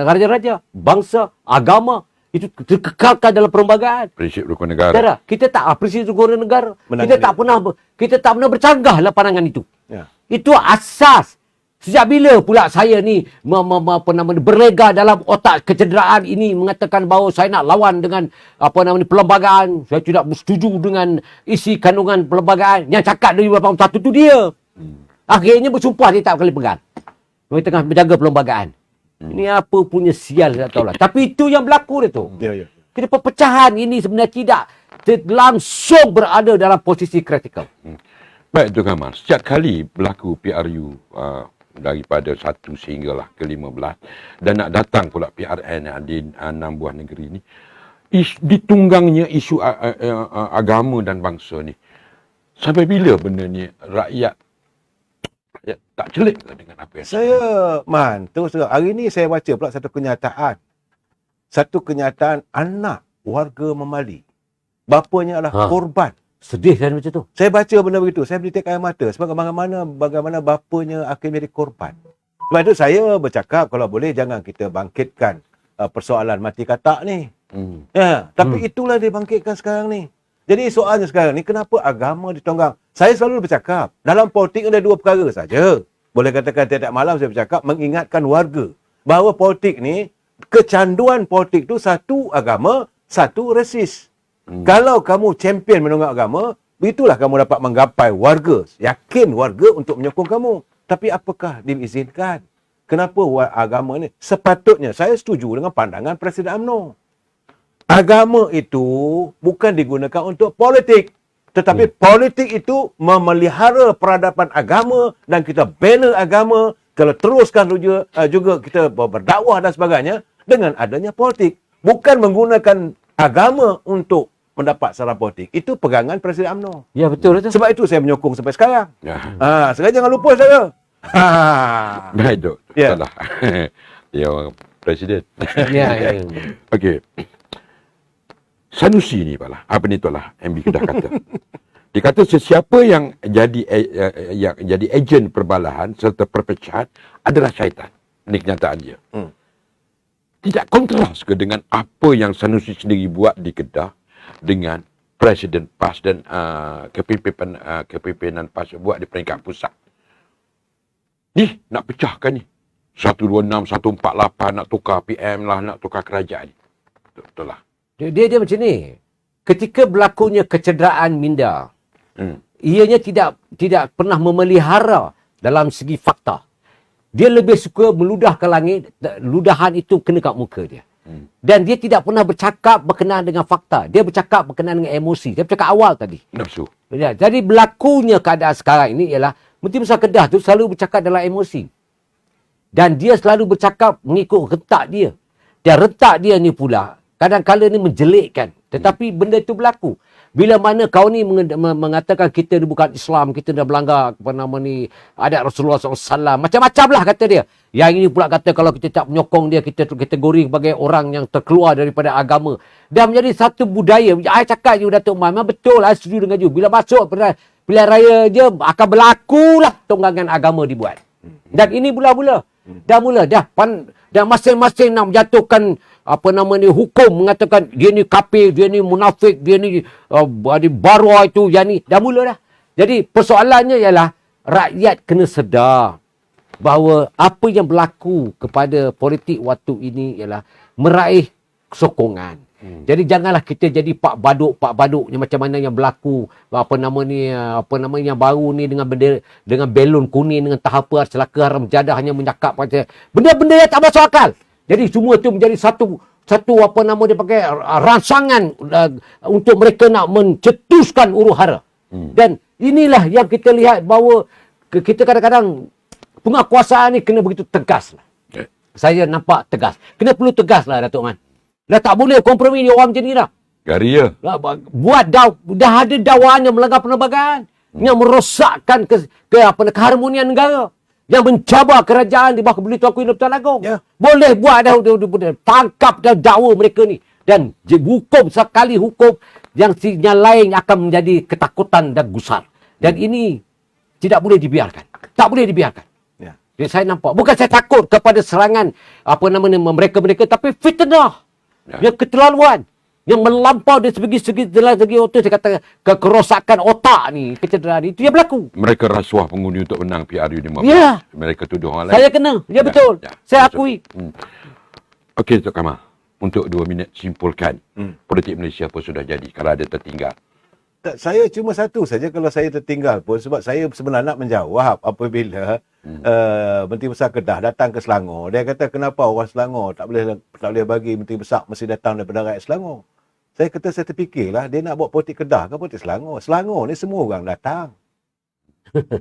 Speaker 6: raja-raja, bangsa, agama itu dikekalkan dalam perlembagaan.
Speaker 1: Prinsip rukun negara.
Speaker 6: Saudara, kita tak apresiasi rukun negara. Kita tak pernah bercanggah lah pandangan itu.
Speaker 7: Ya.
Speaker 6: Itu asas. Sejak bila pula saya ni berlega dalam otak kecederaan ini mengatakan bahawa saya nak lawan dengan perlembagaan, saya tidak bersetuju dengan isi kandungan perlembagaan. Yang cakap dari 81 tu dia. Akhirnya bersumpah dia tak boleh pegang. Dia tengah menjaga perlembagaan. Ini apa punya sial tak tahulah. Tapi itu yang berlaku dia tu.
Speaker 7: Ya.
Speaker 6: Kita perpecahan ini sebenarnya tidak langsung berada dalam posisi kritikal.
Speaker 1: Baik, Tuan Kamal. Setiap kali berlaku PRU daripada 1 sehinggalah ke 15 dan nak datang pula PRN di 6 buah negeri ni, ditunggangnya isu agama dan bangsa ni. Sampai bila benda ni rakyat tak celik dengan apa yang
Speaker 7: Terus terang, hari ni saya baca pula satu kenyataan anak warga Memali. Bapanya adalah korban.
Speaker 6: Sedih kan macam tu?
Speaker 7: Saya baca benda begitu, saya beritik air mata sebab bagaimana bapanya akhirnya menjadi korban. Sebab itu saya bercakap kalau boleh jangan kita bangkitkan persoalan mati katak ni. Ya, tapi itulah dia bangkitkan sekarang ni. Jadi soalnya sekarang ni kenapa agama ditonggang? Saya selalu bercakap, dalam politik ada 2 perkara saja. Boleh katakan tiap malam saya bercakap mengingatkan warga bahawa politik ni, kecanduan politik tu satu agama, satu rasis. Kalau kamu champion menunggang agama, itulah kamu dapat menggapai warga. Yakin warga untuk menyokong kamu. Tapi apakah diizinkan? Kenapa agama ni? Sepatutnya saya setuju dengan pandangan Presiden UMNO. Agama itu bukan digunakan untuk politik. Tetapi politik itu memelihara peradaban agama dan kita bina agama. Kalau teruskan juga kita berdakwah dan sebagainya dengan adanya politik. Bukan menggunakan agama untuk mendapat saran politik. Itu pegangan Presiden UMNO.
Speaker 6: Ya, betul.
Speaker 7: Sebab itu saya menyokong sampai sekarang.
Speaker 1: Ya.
Speaker 7: Sekarang jangan lupa saya.
Speaker 1: Baik, Dok.
Speaker 7: Ya.
Speaker 1: Salah. Dia orang Presiden.
Speaker 6: Ya.
Speaker 1: Okey. Sanusi ni pula. Apa ni itulah MB Kedah kata. Dia kata sesiapa yang jadi ejen perbalahan serta perpecahan adalah syaitan. Ini kenyataan dia. Tidak kontras ke dengan apa yang Sanusi sendiri buat di Kedah dengan Presiden PAS dan kepimpinan PAS buat di peringkat pusat. Ni nak pecahkan ni. 126, 148 nak tukar PM lah, nak tukar kerajaan ni. Betul lah.
Speaker 6: Dia macam ni. Ketika berlakunya kecederaan minda, ianya tidak pernah memelihara dalam segi fakta. Dia lebih suka meludah ke langit, ludahan itu kena kat muka dia. Dan dia tidak pernah bercakap berkenaan dengan fakta. Dia bercakap berkenaan dengan emosi. Dia bercakap awal tadi.
Speaker 1: Nafsu.
Speaker 6: Ya, jadi berlakunya keadaan sekarang ini ialah Menteri Besar Kedah tu selalu bercakap dalam emosi. Dan dia selalu bercakap mengikut rentak dia. Dan rentak dia ni pula kadang-kadang ni menjelekkan. Tetapi benda itu berlaku. Bila mana kau ni mengatakan kita ni bukan Islam, kita dah melanggar adat Rasulullah SAW. Macam-macam lah kata dia. Yang ini pula kata kalau kita tak menyokong dia, kita kategori sebagai orang yang terkeluar daripada agama. Dan menjadi satu budaya. Saya cakap je Datuk Umar, memang betul lah setuju dengan you. Bila masuk pilihan raya je, akan berlakulah tonggangan agama dibuat. Dan ini mula-mula. Dan masing-masing nak menjatuhkan hukum mengatakan dia ni kafir, dia ni munafik, dia ni barwa itu, yang ni dah mula dah. Jadi persoalannya ialah rakyat kena sedar bahawa apa yang berlaku kepada politik waktu ini ialah meraih sokongan. Jadi janganlah kita jadi pak baduk yang macam mana yang berlaku yang baru ni dengan dengan belon kuning dengan tahapa celaka haram jadah hanya menyakap benda-benda yang tak masuk akal. Jadi semua itu menjadi satu dia pakai rancangan untuk mereka nak mencetuskan huru-hara. Dan inilah yang kita lihat bahawa kita kadang-kadang penguasaan ni kena begitu tegas lah. Saya nampak tegas. Kena perlu tegas lah Datuk Man. Dah tak boleh kompromi ni orang macam ni dah.
Speaker 1: Garia.
Speaker 6: Dah ada dakwaan yang melanggar perlembagaan. Yang merosakkan keharmonian negara. Yang mencabar kerajaan di bawah Kebetulan Tuanku Yang Agung. Ya. Boleh buat dah. Tangkap dah dakwa mereka ni. Dan hukum sekali hukum yang lain akan menjadi ketakutan dan gusar. Dan ini tidak boleh dibiarkan. Tak boleh dibiarkan. Yang saya nampak, bukan saya takut kepada serangan mereka-mereka, tapi fitnah yang keterlaluan, yang melampau dari segi otak. Saya kata kerosakan otak ni, kecederaan itu yang berlaku.
Speaker 1: Mereka rasuah pengundi untuk menang PRU 15.
Speaker 6: Ya.
Speaker 1: Mereka tuduh orang lain.
Speaker 6: Saya kena, ya betul. Saya akui.
Speaker 1: Okey, Tok Kamal. Untuk 2 minit simpulkan politik Malaysia apa sudah jadi kalau ada tertinggal.
Speaker 7: Saya cuma satu saja kalau saya tertinggal pun, sebab saya sebenarnya nak menjawab apabila Menteri Besar Kedah datang ke Selangor. Dia kata kenapa orang Selangor tak boleh bagi Menteri Besar mesti datang daripada rakyat Selangor. Saya kata saya terfikirlah dia nak buat politik Kedah ke politik Selangor. Selangor ni semua orang datang.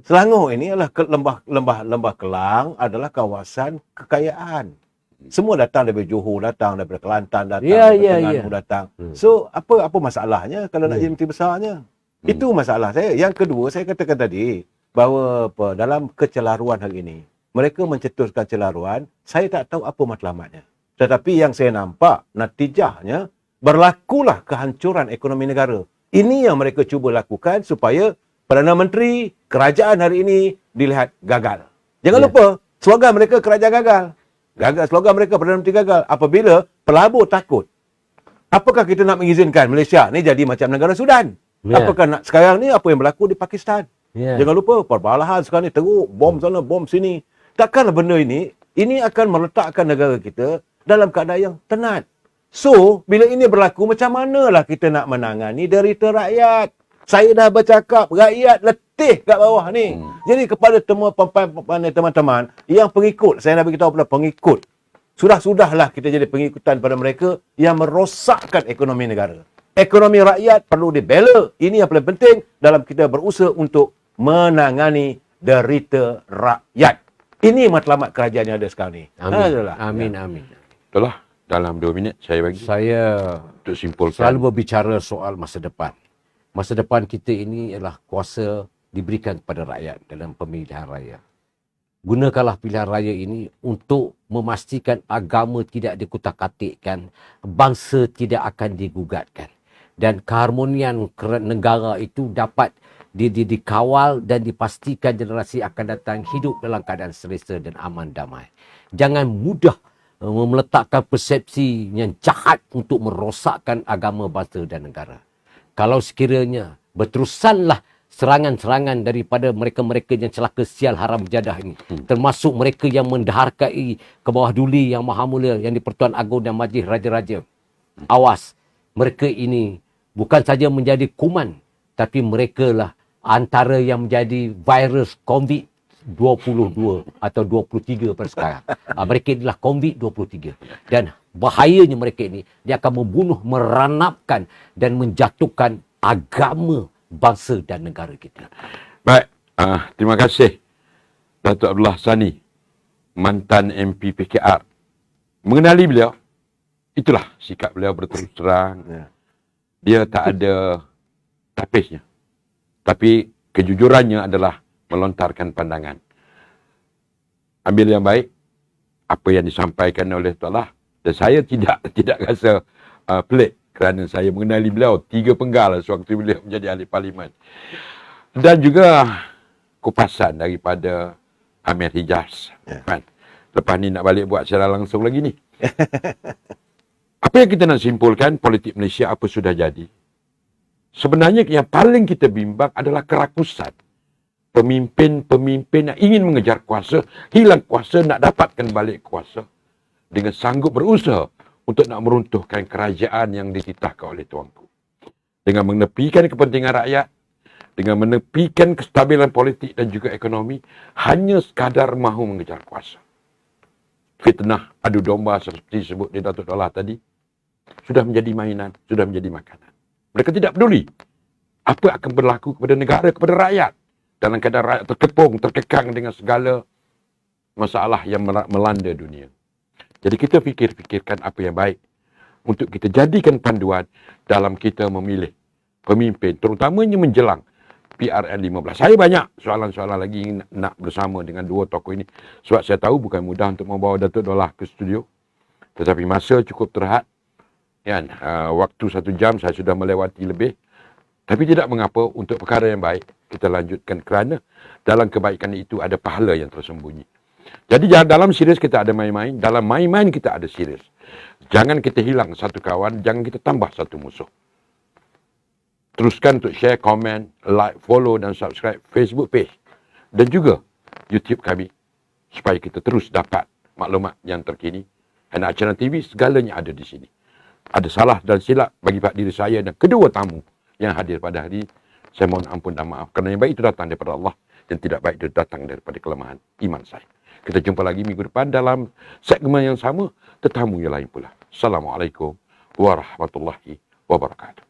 Speaker 7: Selangor ini adalah lembah Kelang adalah kawasan kekayaan. Semua datang daripada Johor, datang daripada Kelantan, datang daripada Terengganu, datang. So, apa masalahnya kalau nak jadi menteri besarnya? Itu masalah saya. Yang kedua, saya katakan tadi bahawa dalam kecelaruan hari ini, mereka mencetuskan celaruan, saya tak tahu apa matlamatnya. Tetapi yang saya nampak, natijahnya, berlakulah kehancuran ekonomi negara. Ini yang mereka cuba lakukan supaya Perdana Menteri kerajaan hari ini dilihat gagal. Jangan lupa, slogan mereka kerajaan gagal. Slogan mereka Perdana Menteri gagal. Apabila pelabur takut, apakah kita nak mengizinkan Malaysia ni jadi macam negara Sudan? Apakah nak sekarang ni apa yang berlaku di Pakistan? Jangan lupa perbalahan sekarang ni teruk, bom sana, bom sini. Takkanlah benda ini akan meletakkan negara kita dalam keadaan yang tenat. So, bila ini berlaku, macam manalah kita nak menangani derita rakyat? Saya dah bercakap, rakyat letih kat bawah ni. Jadi kepada teman-teman yang pengikut, saya nak beritahu kepada pengikut, sudah-sudahlah kita jadi pengikutan pada mereka yang merosakkan ekonomi negara. Ekonomi rakyat perlu dibela. Ini yang paling penting dalam kita berusaha untuk menangani derita rakyat. Ini matlamat kerajaan yang ada sekarang ni.
Speaker 6: Amin. Amin.
Speaker 1: Itulah, dalam 2 minit saya bagi.
Speaker 6: Saya
Speaker 1: untuk simpulkan.
Speaker 6: Selalu berbicara soal masa depan. Masa depan kita ini ialah kuasa diberikan kepada rakyat dalam pemilihan raya. Gunakanlah pilihan raya ini untuk memastikan agama tidak dikutak-katikkan, bangsa tidak akan digugatkan. Dan keharmonian negara itu dapat dikawal dan dipastikan generasi akan datang hidup dalam keadaan selesa dan aman damai. Jangan mudah meletakkan persepsi yang jahat untuk merosakkan agama, bangsa dan negara. Kalau sekiranya berterusanlah serangan-serangan daripada mereka-mereka yang celaka sial haram jadah ini, termasuk mereka yang mendaharkai ke bawah duli yang maha mulia yang di-Pertuan Agong dan Majlis Raja-Raja. Awas, mereka ini bukan saja menjadi kuman, tapi mereka lah antara yang menjadi virus COVID-22 atau 23 pada sekarang. Mereka inilah COVID-23. Dan bahayanya mereka ini, dia akan membunuh, meranapkan dan menjatuhkan agama, bangsa dan negara kita.
Speaker 1: Baik, terima kasih Datuk Abdullah Sani, mantan MP PKR. Mengenali beliau, itulah sikap beliau berterus terang. Dia tak ada tapisnya. Tapi kejujurannya adalah melontarkan pandangan. Ambil yang baik, apa yang disampaikan oleh Tuan Allah. Dan saya tidak rasa pelik kerana saya mengenali beliau 3 penggal sewaktu beliau menjadi ahli parlimen. Dan juga kupasan daripada Amir Hijaz. Kan? Lepas ni nak balik buat secara langsung lagi ni. Apa yang kita nak simpulkan, politik Malaysia apa sudah jadi? Sebenarnya yang paling kita bimbang adalah kerakusan. Pemimpin-pemimpin yang ingin mengejar kuasa, hilang kuasa, nak dapatkan balik kuasa. Dengan sanggup berusaha untuk nak meruntuhkan kerajaan yang dititahkan oleh tuanku. Dengan menepikan kepentingan rakyat, dengan menepikan kestabilan politik dan juga ekonomi, hanya sekadar mahu mengejar kuasa. Fitnah, adu domba seperti disebut di Datuk Dahlah tadi, sudah menjadi mainan, sudah menjadi makanan. Mereka tidak peduli apa akan berlaku kepada negara, kepada rakyat. Dalam keadaan rakyat terkepung, terkekang dengan segala masalah yang melanda dunia. Jadi kita fikirkan apa yang baik untuk kita jadikan panduan dalam kita memilih pemimpin, terutamanya menjelang PRN 15. Saya banyak soalan-soalan lagi nak bersama dengan 2 tokoh ini. Sebab saya tahu bukan mudah untuk membawa Datuk Dahlah ke studio. Tetapi masa cukup terhad. Kan? Waktu 1 jam saya sudah melewati lebih. Tapi tidak mengapa, untuk perkara yang baik kita lanjutkan kerana dalam kebaikan itu ada pahala yang tersembunyi. Jadi dalam serius kita ada main-main, dalam main-main kita ada serius. Jangan kita hilang satu kawan, jangan kita tambah satu musuh. Teruskan untuk share, komen, like, follow dan subscribe Facebook page dan juga YouTube kami supaya kita terus dapat maklumat yang terkini. Dan Acara TV segalanya ada di sini. Ada salah dan silap bagi pak diri saya dan kedua tamu yang hadir pada hari ini. Saya mohon ampun dan maaf kerana yang baik itu datang daripada Allah dan tidak baik itu datang daripada kelemahan iman saya. Kita jumpa lagi minggu depan dalam segmen yang sama, tetamu yang lain pula. Assalamualaikum warahmatullahi wabarakatuh.